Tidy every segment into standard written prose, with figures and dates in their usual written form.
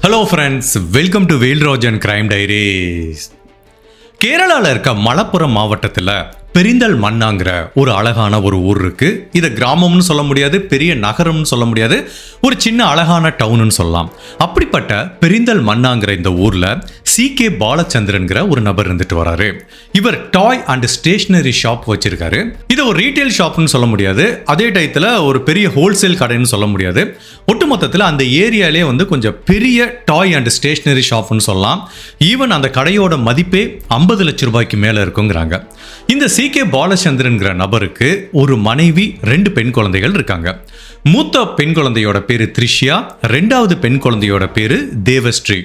Hello friends, welcome to Velraj and crime diaries. கேரளாவில் இருக்க மலப்புரம் மாவட்டத்தில் பெரிந்தல் மண்ணாங்கிற ஒரு அழகான ஒரு ஊர் இருக்கு. இதை கிராமம்னு சொல்ல முடியாது, பெரிய நகரம்னு சொல்ல முடியாது, ஒரு சின்ன அழகான டவுன்னு சொல்லலாம். அப்படிப்பட்ட பெரிந்தல் மண்ணாங்கிற இந்த ஊர்ல CK பாலச்சந்திரன்கிற ஒரு நபர் இருந்துட்டு வராரு. இவர் டாய் அண்ட் ஸ்டேஷனரி ஷாப் வச்சிருக்காரு. இதை ஒரு ரீட்டைல் ஷாப்னு சொல்ல முடியாது, அதே டயத்தில் ஒரு பெரிய ஹோல்சேல் கடைன்னு சொல்ல முடியாது. ஒட்டுமொத்தத்தில் அந்த ஏரியாலே கொஞ்சம் பெரிய டாய் அண்ட் ஸ்டேஷனரி ஷாப்னு சொல்லலாம். ஈவன் அந்த கடையோட மதிப்பே 50 லட்சம் ரூபாய்க்கு மேலே இருக்குங்கிறாங்க. இந்த CK பாலச்சந்திரன்கிற நபருக்கு ஒரு மனைவி, 2 பெண் குழந்தைகள் இருக்காங்க. மூத்த பெண் குழந்தையோட பேரு த்ரிஷ்யா, 2வது பெண் குழந்தையோட பேரு தேவஸ்ரீ.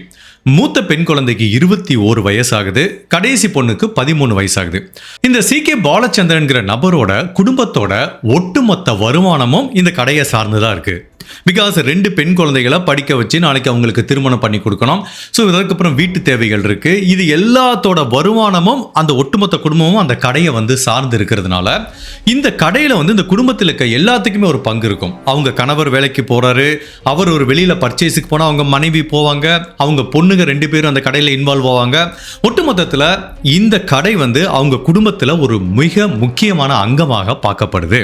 மூத்த பெண் குழந்தைக்கு 21 வயசாகுது, கடைசி பொண்ணுக்கு 13 வயசாகுது. இந்த CK பாலச்சந்திரன்கிற நபரோட குடும்பத்தோட ஒட்டுமொத்த வருமானமும் இந்த கடையை சார்ந்துதான் இருக்கு. பிகாஸ் 2 பெண் குழந்தைகளை படிக்க வச்சு நாளைக்கு அவங்களுக்கு திருமணம் பண்ணி கொடுக்கணும். ஸோ இதற்கப்புறம் வீட்டு தேவைகள் இருக்கு. இது எல்லாத்தோட வருமானமும் அந்த ஒட்டுமொத்த குடும்பமும் அந்த கடையை சார்ந்து இருக்கிறதுனால இந்த கடையில் இந்த குடும்பத்தில் இருக்க எல்லாத்துக்குமே ஒரு பங்கு இருக்கும். அவங்க கணவர் வேலைக்கு போறாரு, அவர் ஒரு வெளியில பர்ச்சேஸுக்கு போனால் அவங்க மனைவி போவாங்க, அவங்க பொண்ணுங்க 2 பேரும் அந்த கடையில் இன்வால்வ் ஆவாங்க. ஒட்டுமொத்தத்தில் இந்த கடை அவங்க குடும்பத்தில் ஒரு மிக முக்கியமான அங்கமாக பார்க்கப்படுது.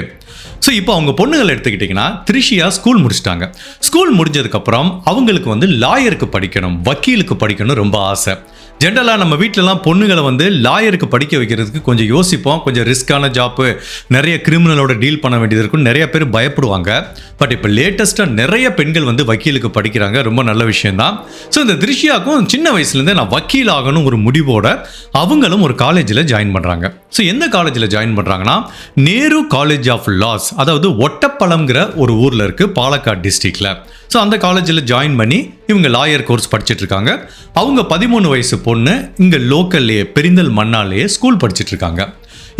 ஸோ இப்போ அவங்க பொண்ணுகள் எடுத்துக்கிட்டிங்கன்னா, த்ரிஷியா ஸ்கூல் முடிச்சிட்டாங்க. ஸ்கூல் முடிஞ்சதுக்கப்புறம் அவங்களுக்கு லாயருக்கு படிக்கணும், வக்கீலுக்கு படிக்கணும் ரொம்ப ஆசை. ஜென்ரலாக நம்ம வீட்டிலலாம் பொண்ணுங்களை லாயருக்கு படிக்க வைக்கிறதுக்கு கொஞ்சம் யோசிப்போம். கொஞ்சம் ரிஸ்கான ஜாப்பு, நிறைய கிரிமினலோட டீல் பண்ண வேண்டியது இருக்கும், நிறைய பேர் பயப்படுவாங்க. பட் இப்போ லேட்டஸ்ட்டாக நிறைய பெண்கள் வக்கீலுக்கு படிக்கிறாங்க, ரொம்ப நல்ல விஷயம்தான். ஸோ இந்த த்ரிஷியாவுக்கும் சின்ன வயசுலேருந்தே நான் வக்கீல் ஆகணும் ஒரு முடிவோட அவங்களும் ஒரு காலேஜில் ஜாயின் பண்ணுறாங்க. ஸோ எந்த காலேஜில் ஜாயின் பண்ணுறாங்கன்னா, நேரு காலேஜ் ஆஃப் லாஸ், அதாவது ஒட்டப்பழம்ங்கிற ஒரு ஊரில் இருக்குது, பாலக்காடு டிஸ்ட்ரிக்டில். ஸோ அந்த காலேஜில் ஜாயின் பண்ணி இவங்க லாயர் கோர்ஸ் படிச்சுட்டு இருக்காங்க. அவங்க 13 வயசு பொண்ணு இங்கே லோக்கல்லையே பெரிந்தல் மண்ணாலேயே ஸ்கூல் படிச்சுட்டு இருக்காங்க.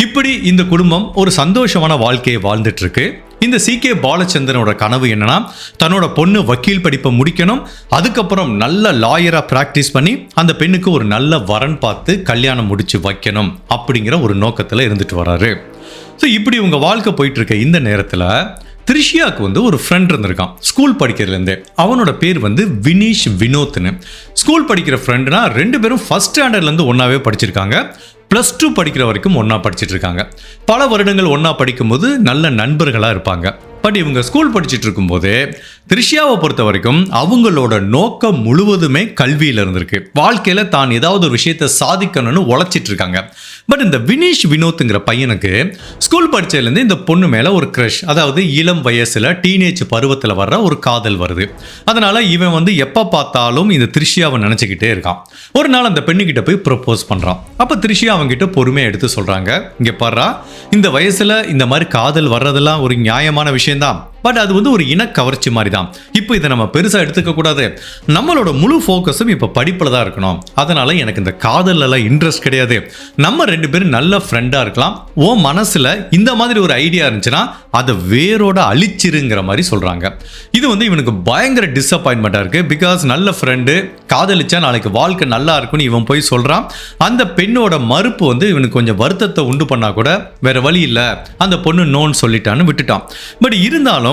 இப்படி இந்த குடும்பம் ஒரு சந்தோஷமான வாழ்க்கையை வாழ்ந்துட்டு இருக்கு. இந்த CK பாலச்சந்திரனோட கனவு என்னன்னா, தன்னோட பொண்ணு வக்கீல் படிப்பை முடிக்கணும், அதுக்கப்புறம் நல்ல லாயரா பிராக்டிஸ் பண்ணி அந்த பெண்ணுக்கு ஒரு நல்ல வரன் பார்த்து கல்யாணம் முடிச்சு வைக்கணும் அப்படிங்கிற ஒரு நோக்கத்தில் இருந்துட்டு வராரு. ஸோ இப்படி உங்க வாழ்க்கை போயிட்டு இருக்க இந்த நேரத்தில் த்ரிஷியாவுக்கு ஒரு ஃப்ரெண்ட் இருந்திருக்கான் ஸ்கூல் படிக்கிறதுலேருந்தே. அவனோட பேர் வினீஷ் வினோத்னு. ஸ்கூல் படிக்கிற ஃப்ரெண்டுனா 2 பேரும் ஃபர்ஸ்ட் ஸ்டாண்டர்ட்லேருந்து ஒன்றாவே படிச்சிருக்காங்க. +2 படிக்கிற வரைக்கும் ஒன்றா படிச்சுட்டு இருக்காங்க. பல வருடங்கள் ஒன்றா படிக்கும்போது நல்ல நண்பர்களாக இருப்பாங்க. பட் இவங்க ஸ்கூல் படிச்சுட்டு இருக்கும்போது த்ரிஷியாவை பொறுத்த வரைக்கும் அவங்களோட நோக்கம் முழுவதுமே கல்வியில் இருந்திருக்கு. வாழ்க்கையில் தான் ஏதாவது ஒரு விஷயத்தை சாதிக்கணும்னு உழைச்சிட்டு இருக்காங்க. பட் இந்த வினீஷ் வினோத்துங்கிற பையனுக்கு ஸ்கூல் படிச்சதுலேருந்து இந்த பொண்ணு மேலே ஒரு க்ரஷ், அதாவது இளம் வயசில் டீனேஜ் பருவத்தில் வர்ற ஒரு காதல் வருது. அதனால இவன் எப்போ பார்த்தாலும் இந்த த்ரிஷியாவை நினச்சிக்கிட்டே இருக்கான். ஒரு நாள் அந்த பெண்ணுக்கிட்ட போய் ப்ரப்போஸ் பண்ணுறான். அப்போ த்ரிஷியா அவங்ககிட்ட பொறுமையாக எடுத்து சொல்கிறாங்க, இங்கே பாடுறா, இந்த வயசில் இந்த மாதிரி காதல் வர்றதெல்லாம் ஒரு நியாயமான விஷயம்தான், பட் அது ஒரு இனக்கவர்ச்சி மாதிரி தான். இப்போ இதை நம்ம பெருசாக எடுத்துக்க கூடாது, நம்மளோட முழு ஃபோக்கஸும் இப்போ படிப்பில் தான் இருக்கணும். அதனால எனக்கு இந்த காதலெல்லாம் இன்ட்ரெஸ்ட் கிடையாது, நம்ம 2 பேரும் நல்ல ஃப்ரெண்டாக இருக்கலாம். ஓ மனசில் இந்த மாதிரி ஒரு ஐடியா இருந்துச்சுன்னா அதை வேரோட அழிச்சிருங்கிற மாதிரி சொல்கிறாங்க. இது இவனுக்கு பயங்கர டிஸப்பாயின்மெண்ட்டாக இருக்குது. பிகாஸ் நல்ல ஃப்ரெண்டு காதலிச்சா நாளைக்கு வாழ்க்கை நல்லா இருக்குன்னு இவன் போய் சொல்கிறான். அந்த பெண்ணோட மறுப்பு இவனுக்கு கொஞ்சம் வருத்தத்தை உண்டு பண்ணால் கூட வேற வழி இல்லை, அந்த பொண்ணு நோன்னு சொல்லிட்டான்னு விட்டுட்டான். பட் இருந்தாலும்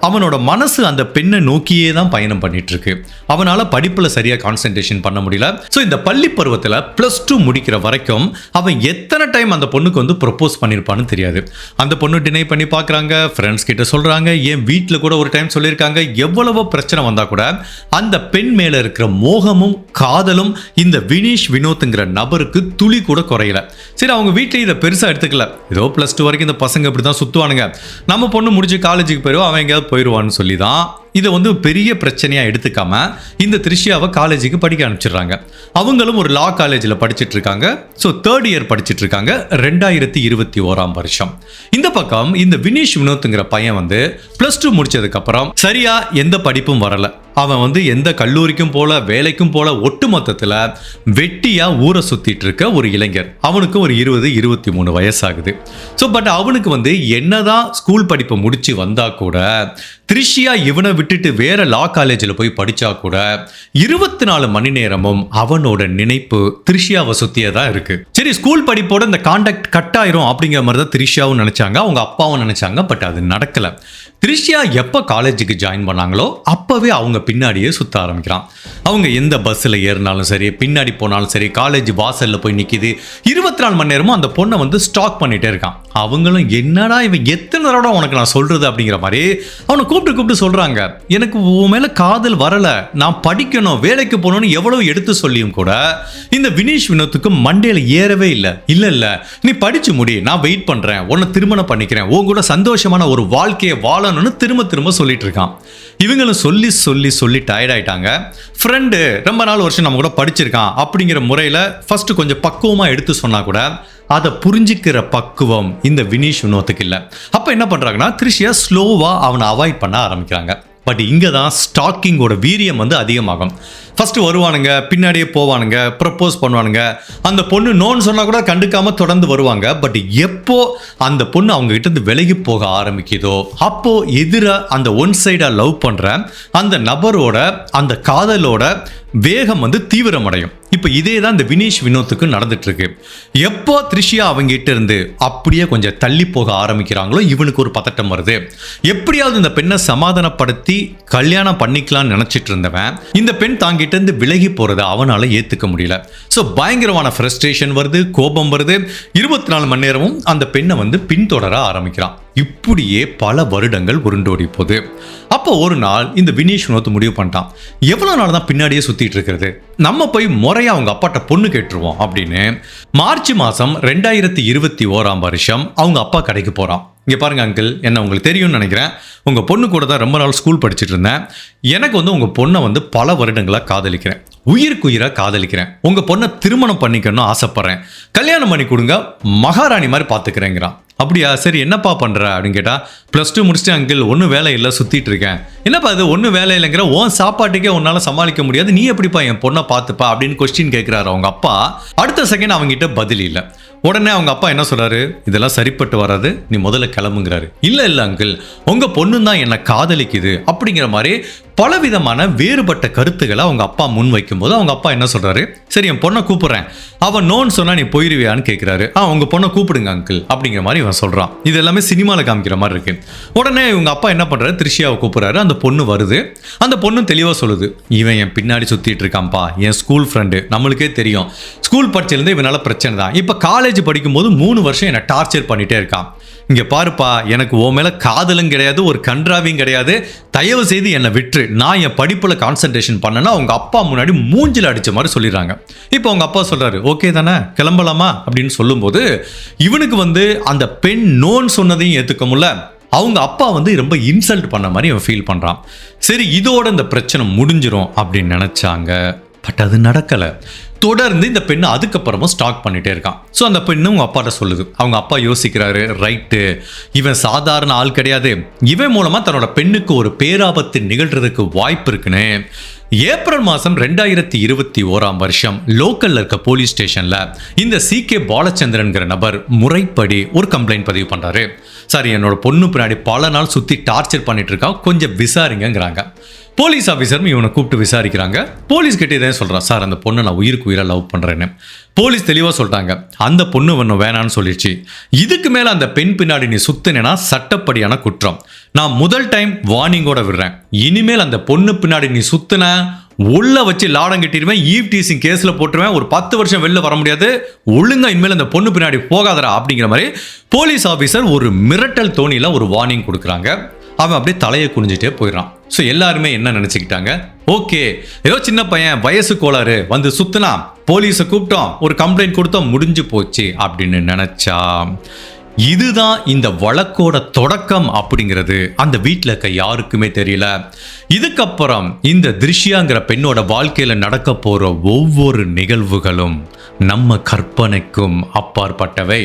அவனோட மனசு அந்த பெண்ணை நோக்கியே தான் பயணம் பண்ணிட்டு இருக்கு. அவனால படிப்புல சரியா கான்சென்ட்ரேஷன் பண்ண முடியல. ஸோ இந்த பள்ளி பருவத்தில் +2 முடிக்கிற வரைக்கும் அவன் எத்தனை டைம் அந்த பொண்ணுக்கு ப்ரப்போஸ் பண்ணியிருப்பான்னு தெரியாது. அந்த பொண்ணு டினை பண்ணி பார்க்குறாங்க, ஃப்ரெண்ட்ஸ் கிட்ட சொல்றாங்க, ஏன் வீட்டில் கூட ஒரு டைம் சொல்லியிருக்காங்க. எவ்வளவோ பிரச்சனை வந்தா கூட அந்த பெண் மேல இருக்கிற மோகமும் காதலும் இந்த வினீஷ் வினோத்ங்கிற நபருக்கு துளி கூட குறையல. சரி, அவங்க வீட்டில் இதை பெருசாக எடுத்துக்கல, ஏதோ +2 வரைக்கும் இந்த பசங்க இப்படி தான் சுற்றுவானுங்க, நம்ம பொண்ணு முடிச்சு காலேஜுக்கு போயிடுவோம், அவன் எங்கேயாவது போயிடுவான்னு சொல்லி தான் இதை பெரிய பிரச்சனையாக எடுத்துக்காம இந்த த்ரிஷியாவை காலேஜுக்கு படிக்க அனுப்பிச்சிடுறாங்க. அவங்களும் ஒரு லா காலேஜில் படிச்சுட்டு இருக்காங்க. ஸோ 3rd இயர் படிச்சுட்டு இருக்காங்க, 2021ஆம் வருஷம். இந்த பக்கம் இந்த வினீஷ் வினோத்ங்கிற பையன் +2 முடிச்சதுக்கப்புறம் சரியா எந்த படிப்பும் வரல. அவன் எந்த கல்லூரிக்கும் போல, வேலைக்கும் போல, ஒட்டு மொத்தத்தில் வெட்டியா ஊரை சுத்திட்டு இருக்க ஒரு இளைஞர். அவனுக்கு ஒரு 20-23 வயசாகுது. ஸோ பட் அவனுக்கு என்னதான் ஸ்கூல் படிப்பை முடிச்சு வந்தா கூட த்ரிஷியா இவனை விட்டுட்டு வேற லா காலேஜில் போய் படிச்சா கூட 24 மணி நேரமும் அவனோட நினைப்பு த்ரிஷியாவை சுத்தியே தான் இருக்கு. சரி, ஸ்கூல் படிப்போட இந்த கான்டாக்ட் கட் ஆயிரும் அப்படிங்கிற மாதிரி தான் த்ரிஷியாவும் நினைச்சாங்க, அவங்க அப்பாவும் நினைச்சாங்க. பட் அது நடக்கல. த்ரிஷியா எப்போ காலேஜுக்கு ஜாயின் பண்ணாங்களோ அப்போவே அவங்க பின்னாடியே சுற்ற ஆரம்பிக்கிறான். அவங்க எந்த பஸ்ஸில் ஏறினாலும் சரி, பின்னாடி போனாலும் சரி, காலேஜ் வாசலில் போய் நிற்கிது. 24 மணி நேரமும் அந்த பொண்ணை வந்து ஸ்டாக் பண்ணிகிட்டே இருக்கான். அவங்களும் என்னடா இவன் எத்தனை தடவை உனக்கு நான் சொல்கிறது அப்படிங்கிற மாதிரி அவனை கூப்பிட்டு சொல்கிறாங்க. எனக்கு உன் மேலே காதல் வரலை, நான் படிக்கணும், வேலைக்கு போகணும்னு எவ்வளோ எடுத்து சொல்லியும் கூட இந்த வினீஷ் வினோத்துக்கு மண்டையில் ஏறவே இல்லை. இல்லை நீ படிச்சு முடி, நான் வெயிட் பண்ணுறேன், உன்னை திருமணம் பண்ணிக்கிறேன், உன் கூட சந்தோஷமான ஒரு வாழ்க்கையை வாழணும்னு திரும்ப சொல்லிட்டு இருக்கான். இவங்களும் சொல்லி டயர்ட் ஆயிட்டாங்க. ஃப்ரெண்டு ரொம்ப நாள் வருஷம் நம்ம கூட படிச்சிருக்கான் அப்படிங்கிற முறையில் ஃபர்ஸ்ட் கொஞ்சம் பக்குவமாக எடுத்து சொன்னா கூட அதை புரிஞ்சிக்கிற பக்குவம் இந்த வினீஷ் வினோத்துக்கு இல்லை. அப்போ என்ன பண்ணுறாங்கன்னா த்ரிஷியா ஸ்லோவாக அவனை அவாய்ட் பண்ண ஆரம்பிக்கிறாங்க. பட் இங்கே தான் ஸ்டாக்கிங்கோட வீரியம் வந்து அதிகமாகும். ஃபஸ்ட்டு வருவானுங்க, பின்னாடியே போவானுங்க, ப்ரப்போஸ் பண்ணுவானுங்க. அந்த பொண்ணு நோன்னு சொன்னால் கூட கண்டுக்காமல் தொடர்ந்து வருவாங்க. பட் எப்போ அந்த பொண்ணு அவங்க கிட்ட விலகி போக ஆரம்பிக்குதோ அப்போ எதிராக அந்த ஒன் சைடாக லவ் பண்ணுற அந்த நபரோட அந்த காதலோட வேகம் வந்து தீவிரமடையும். இப்போ இதே தான் இந்த வினீஷ் வினோத்துக்கு நடந்துட்டு இருக்கு. எப்போ த்ரிஷியா அவங்ககிட்ட இருந்து அப்படியே கொஞ்சம் தள்ளி போக ஆரம்பிக்கிறாங்களோ இவனுக்கு ஒரு பதட்டம் வருது. எப்படியாவது இந்த பெண்ணை சமாதானப்படுத்தி கல்யாணம் பண்ணிக்கலாம்னு நினைச்சிட்டு இருந்தவன் இந்த பெண் தாங்கிட்ட இருந்து விலகி போறதை அவனால ஏத்துக்க முடியல. ஸோ பயங்கரமான ஃப்ரஸ்ட்ரேஷன் வருது, கோபம் வருது. 24 மணி நேரமும் அந்த பெண்ணை வந்து பின்தொடர ஆரம்பிக்கிறான். இப்படியே பல வருடங்கள் உருண்டோடி போகுது. அப்போ ஒரு நாள் இந்த வினீஷ் வினோத் முடிவு பண்ணிட்டான், எவ்வளோ நாள் தான் பின்னாடியே சுத்திட்டு இருக்கிறது, நம்ம போய் முறையா அவங்க அப்பாட்ட பொண்ணு கேட்டுருவோம் அப்படின்னு மார்ச் மாதம் 2021 அவங்க அப்பா கடைக்கு போறான். இங்கே பாருங்க அங்கிள், என்ன உங்களுக்கு தெரியும்னு நினைக்கிறேன், உங்கள் பொண்ணு கூட தான் ரொம்ப நாள் ஸ்கூல் படிச்சுட்டு இருந்தேன். எனக்கு வந்து உங்கள் பொண்ணை வந்து பல வருடங்களாக காதலிக்கிறேன், உயிராக காதலிக்கிறேன். உங்கள் பொண்ணை திருமணம் பண்ணிக்கணும்னு ஆசைப்பட்றேன், கல்யாணம் பண்ணி கொடுங்க, மகாராணி மாதிரி பார்த்துக்கிறேங்கிறான். அப்படியா, சரி என்னப்பா பண்ணுற அப்படின்னு கேட்டால், +2 முடிச்சுட்டு அங்கிள், ஒன்றும் வேலை இல்லை, சுற்றிட்டு இருக்கேன். என்னப்பா இது ஒன்றும் வேலை இல்லைங்கிற, உன் சாப்பாட்டுக்கே உன்னால் சமாளிக்க முடியாது, நீ எப்படிப்பா என் பொண்ணை பார்த்துப்பா அப்படின்னு கொஸ்டின் கேட்குறாரு அவங்க அப்பா. அடுத்த செகண்ட் அவங்ககிட்ட பதில் இல்லை. உடனே அவங்க அப்பா என்ன சொல்றாரு, இதெல்லாம் சரிப்பட்டு வராது, நீ முதல்ல கிளம்புங்கிறாரு. இல்லை அங்கிள், உங்கள் பொண்ணு தான் என்னை காதலிக்குது அப்படிங்கிற மாதிரி பலவிதமான வேறுபட்ட கருத்துக்களை அவங்க அப்பா முன் வைக்கும்போது அவங்க அப்பா என்ன சொல்றாரு, சரி என் பொண்ணை கூப்பிடுறேன், அவன் நோன்னு சொன்னா நீ போயிருவியான்னு கேட்கிறாரு. உங்க பொண்ணை கூப்பிடுங்க அங்கிள் அப்படிங்கிற மாதிரி இவன் சொல்றான். இது எல்லாமே சினிமாவில் காமிக்கிற மாதிரி இருக்கு. உடனே இவங்க அப்பா என்ன பண்றாரு, த்ரிஷியாவை கூப்பிடுறாரு. அந்த பொண்ணு வருது. அந்த பொண்ணு தெளிவாக சொல்லுது, இவன் என் பின்னாடி சுத்திட்டு இருக்கான்ப்பா, என் ஸ்கூல் ஃப்ரெண்டு, நம்மளுக்கே தெரியும், ஸ்கூல் படிச்சிருந்து இவனால பிரச்சனை தான், இப்போ காலேஜ் படிக்கும்போது 3 வருஷம் என்னை டார்ச்சர் பண்ணிட்டே இருக்கான். இங்கே பாருப்பா, எனக்கு உன் மேலே காதலும் கிடையாது, ஒரு கன்றாவியும் கிடையாது, தயவு செய்து என்னை விட்டுரு, நான் என் படிப்பில் கான்சன்ட்ரேஷன் பண்ணேன்னா அவங்க அப்பா முன்னாடி மூஞ்சில் அடித்த மாதிரி சொல்லிடுறாங்க. இப்போ அவங்க அப்பா சொல்கிறாரு, ஓகே தானே, கிளம்பலாமா அப்படின்னு சொல்லும்போது இவனுக்கு வந்து அந்த பெண் நோன்னு சொன்னதையும் ஏற்றுக்க முடியல, அவங்க அப்பா வந்து ரொம்ப இன்சல்ட் பண்ண மாதிரி அவன் ஃபீல் பண்ணுறான். சரி இதோட இந்த பிரச்சனை முடிஞ்சிடும் அப்படின்னு நினச்சாங்க. பட் அது நடக்கலை. தொடர்ந்து இந்த பெண்ணு அதுக்கப்புறமும் ஸ்டாக் பண்ணிட்டே இருக்கான். ஸோ அந்த பெண்ணு அவங்க அப்பாட்ட சொல்லுது. அவங்க அப்பா யோசிக்கிறாரு, ரைட்டு, இவன் சாதாரண ஆள் கிடையாது, இவன் மூலமாக தன்னோட பெண்ணுக்கு ஒரு பேராபத்து நிகழ்றதுக்கு வாய்ப்பு இருக்குன்னு ஏப்ரல் மாதம் 2021 லோக்கல்ல இருக்க போலீஸ் ஸ்டேஷன்ல இந்த CK பாலச்சந்திரன்கிற நபர் முறைப்படி ஒரு கம்ப்ளைண்ட் பதிவு பண்றாரு. சார், என்னோட பொண்ணு பின்னாடி பல நாள் சுத்தி டார்ச்சர் பண்ணிட்டு இருக்கா, கொஞ்சம் விசாரிங்கிறாங்க. போலீஸ் ஆஃபீஸரும் இவனை கூப்பிட்டு விசாரிக்கிறாங்க. போலீஸ் கிட்டே தான் சொல்கிறான், சார் அந்த பொண்ணை நான் உயிருக்கு உயிராக லவ் பண்ணுறேன்னு. போலீஸ் தெளிவாக சொல்லிட்டாங்க, அந்த பொண்ணு ஒன்றும் வேணான்னு சொல்லிடுச்சு, இதுக்கு மேலே அந்த பெண் பின்னாடி நீ சுத்தினா சட்டப்படியான குற்றம், நான் முதல் டைம் வார்னிங்கோட விடுறேன், இனிமேல் அந்த பொண்ணு பின்னாடி நீ சுத்தின உள்ள வச்சு லாடம் கட்டிடுவேன், ஈவ் டீசிங் கேஸில் போட்டுருவேன், ஒரு 10 வருஷம் வெளில வர முடியாது, ஒழுங்கா இனிமேல் அந்த பொண்ணு பின்னாடி போகாதரா அப்படிங்கிற மாதிரி போலீஸ் ஆஃபீஸர் ஒரு மிரட்டல் தோணியில் ஒரு வார்னிங் கொடுக்குறாங்க. அவன் அப்படியே தலையை குனிஞ்சிட்டே போயிடறான். ஸோ எல்லாருமே என்ன நினச்சிக்கிட்டாங்க, ஓகே ஏதோ சின்ன பையன் வயசு கோளாறு வந்து சுத்தினா, போலீஸை கூப்பிட்டோம், ஒரு கம்ப்ளைண்ட் கொடுத்தோம், முடிஞ்சு போச்சு அப்படின்னு நினச்சா. இதுதான் இந்த வழக்கோட தொடக்கம் அப்படிங்கிறது அந்த வீட்டில் இருக்க யாருக்குமே தெரியல. இதுக்கப்புறம் இந்த த்ரிஷியாங்கிற பெண்ணோட வாழ்க்கையில் நடக்க போகிற ஒவ்வொரு நிகழ்வுகளும் நம்ம கற்பனைக்கும் அப்பாற்பட்டவை.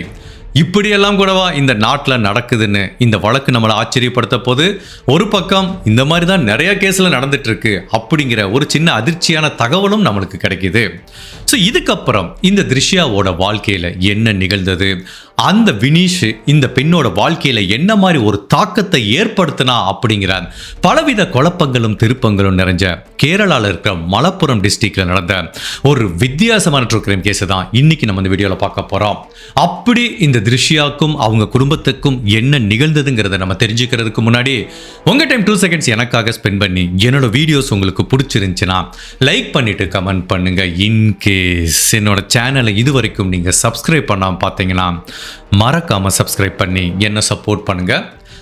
இப்படியெல்லாம் கூடவா இந்த நாட்டில் நடக்குதுன்னு இந்த வழக்கு நம்மளை ஆச்சரியப்படுத்த போது, ஒரு பக்கம் இந்த மாதிரி தான் நிறைய கேஸில் நடந்துட்டு இருக்கு அப்படிங்கிற ஒரு சின்ன அதிர்ச்சியான தகவலும் நம்மளுக்கு கிடைக்குது. ஸோ இதுக்கப்புறம் இந்த திருஷ்யாவோட வாழ்க்கையில் என்ன நிகழ்ந்தது, அந்த வினீஷ் இந்த பெண்ணோட வாழ்க்கையில் என்ன மாதிரி ஒரு தாக்கத்தை ஏற்படுத்தினா அப்படிங்கிற பலவித குழப்பங்களும் திருப்பங்களும் நிறைஞ்ச கேரளாவில் இருக்கிற மலப்புரம் டிஸ்ட்ரிக்டில் நடந்த ஒரு வித்தியாசமான ட்ரூ கிரைம் கேஸ் தான் இன்னைக்கு நம்ம இந்த வீடியோவில் பார்க்க போகிறோம். அப்படி இந்த திருஷ்யாவுக்கும் அவங்க குடும்பத்துக்கும் என்ன நிகழ்ந்ததுங்கிறத நம்ம தெரிஞ்சுக்கிறதுக்கு முன்னாடி உங்கள் டைம் 2 செகண்ட்ஸ் எனக்காக ஸ்பெண்ட் பண்ணி என்னோட வீடியோஸ் உங்களுக்கு பிடிச்சிருந்துச்சுன்னா லைக் பண்ணிட்டு கமெண்ட் பண்ணுங்க. இன்கேஸ் என்னோட சேனலை இது வரைக்கும் நீங்கள் சப்ஸ்கிரைப் பண்ணாமல் பார்த்தீங்கன்னா மறக்காம சப்ஸ்கிரைப் பண்ணி என்ன சப்போர்ட் பண்ணுங்க.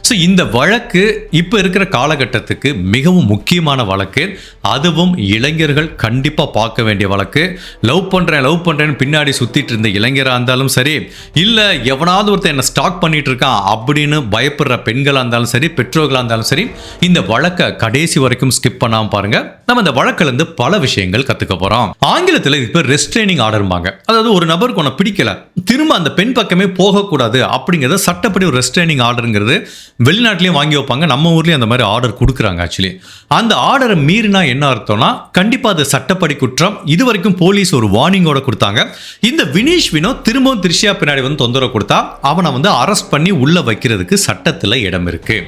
ஸோ இந்த வழக்கு இப்போ இருக்கிற காலகட்டத்துக்கு மிகவும் முக்கியமான வழக்கு, அதுவும் இளைஞர்கள் கண்டிப்பாக பார்க்க வேண்டிய வழக்கு. லவ் பண்ணுறேன்னு பின்னாடி சுற்றிட்டு இருந்த இளைஞராக இருந்தாலும் சரி, இல்லை எவனாவது ஒருத்தர் என்னை ஸ்டாக் பண்ணிட்டு இருக்கான் அப்படின்னு பயப்படுற பெண்களாக இருந்தாலும் சரி, பெற்றோர்களாக இருந்தாலும் சரி, இந்த வழக்கை கடைசி வரைக்கும் ஸ்கிப் பண்ணாமல் பாருங்க. நம்ம இந்த வழக்கிலிருந்து பல விஷயங்கள் கற்றுக்க போகிறோம். ஆங்கிலத்தில் இப்போ ரெஸ்ட்ரைனிங் ஆர்டர்பாங்க. அதாவது ஒரு நபருக்கு உன்னை பிடிக்கல, திரும்ப அந்த பெண் பக்கமே போகக்கூடாது அப்படிங்கிறத சட்டப்படி ஒரு ரெஸ்ட்ரைனிங் ஆர்டருங்கிறது வெளிநாட்டிலையும் வாங்கி வைப்பாங்க, நம்ம ஊர்லேயும் அந்த மாதிரி ஆர்டர் கொடுக்குறாங்க. ஆக்சுவலி அந்த ஆர்டரை மீறினா என்ன அர்த்தம்னா கண்டிப்பாக அது சட்டப்படி குற்றம். இது வரைக்கும் போலீஸ் ஒரு வார்னிங்கோட கொடுத்தாங்க. இந்த வினீஷ் வினோத் திரும்பவும் திருஷ்யா பின்னாடி வந்து தொந்தரவு கொடுத்தா அவனை வந்து அரெஸ்ட் பண்ணி உள்ள வைக்கிறதுக்கு சட்டத்தில் இடம் இருக்கு.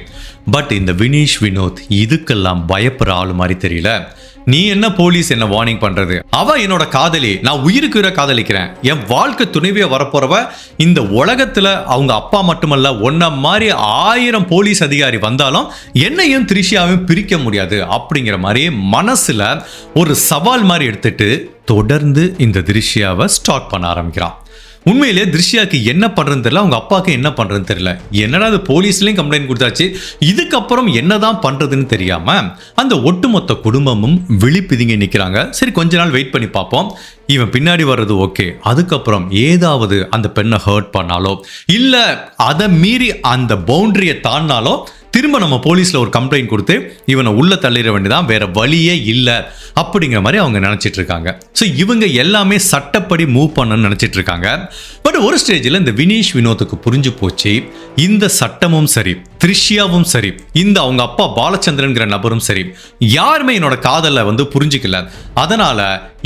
பட் இந்த வினீஷ் வினோத் இதுக்கெல்லாம் பயப்படுற ஆள் மாதிரி தெரியல. நீ என்ன போலீஸ் என்ன வார்னிங் பண்றது, அவ என்னோட காதலி, நான் உயிருக்கு உயிரை காதலிக்கிறேன், என் வாழ்க்கை துணைவிய வரப்போறவ, இந்த உலகத்துல அவங்க அப்பா மட்டுமல்ல ஒன்ன மாதிரி 1000 போலீஸ் அதிகாரி வந்தாலும் என்னையும் திரிஷியாவையும் பிரிக்க முடியாது அப்படிங்கிற மாதிரி மனசுல ஒரு சவால் மாதிரி எடுத்துட்டு தொடர்ந்து இந்த திரிஷியாவை ஸ்டாக் பண்ண ஆரம்பிக்கிறான். உண்மையிலே திருஷ்யாவுக்கு என்ன பண்ணுறதுன்னு தெரியல, அவங்க அப்பாவுக்கு என்ன பண்ணுறதுன்னு தெரியல. என்னடா அது போலீஸ்லேயும் கம்ப்ளைண்ட் கொடுத்தாச்சு, இதுக்கப்புறம் என்னதான் பண்ணுறதுன்னு தெரியாமல் அந்த ஒட்டுமொத்த குடும்பமும் விழிப்பிதுங்கி நிற்கிறாங்க. சரி கொஞ்ச நாள் வெயிட் பண்ணி பார்ப்போம், இவன் பின்னாடி வர்றது ஓகே, அதுக்கப்புறம் ஏதாவது அந்த பெண்ணை ஹர்ட் பண்ணாலோ இல்லை அதை மீறி அந்த பவுண்டரியை தாண்டினாலோ திரும்ப நம்ம போலீஸில் ஒரு கம்ப்ளைண்ட் கொடுத்து இவனை உள்ள தள்ளிட வேண்டியதான், வேற வழியே இல்லை அப்படிங்கிற மாதிரி அவங்க நினச்சிட்டு இருக்காங்க. ஸோ இவங்க எல்லாமே சட்டப்படி மூவ் பண்ணணும்னு நினச்சிட்டு இருக்காங்க. பட் ஒரு ஸ்டேஜில் இந்த வினீஷ் வினோத்துக்கு புரிஞ்சு போச்சு, இந்த சட்டமும் சரி, திரிஷ்யாவும் சரி, இந்த அவங்க அப்பா பாலச்சந்திரன்கிற நபரும் சரி, யாருமே என்னோட காதலை வந்து புரிஞ்சுக்கல. அதனால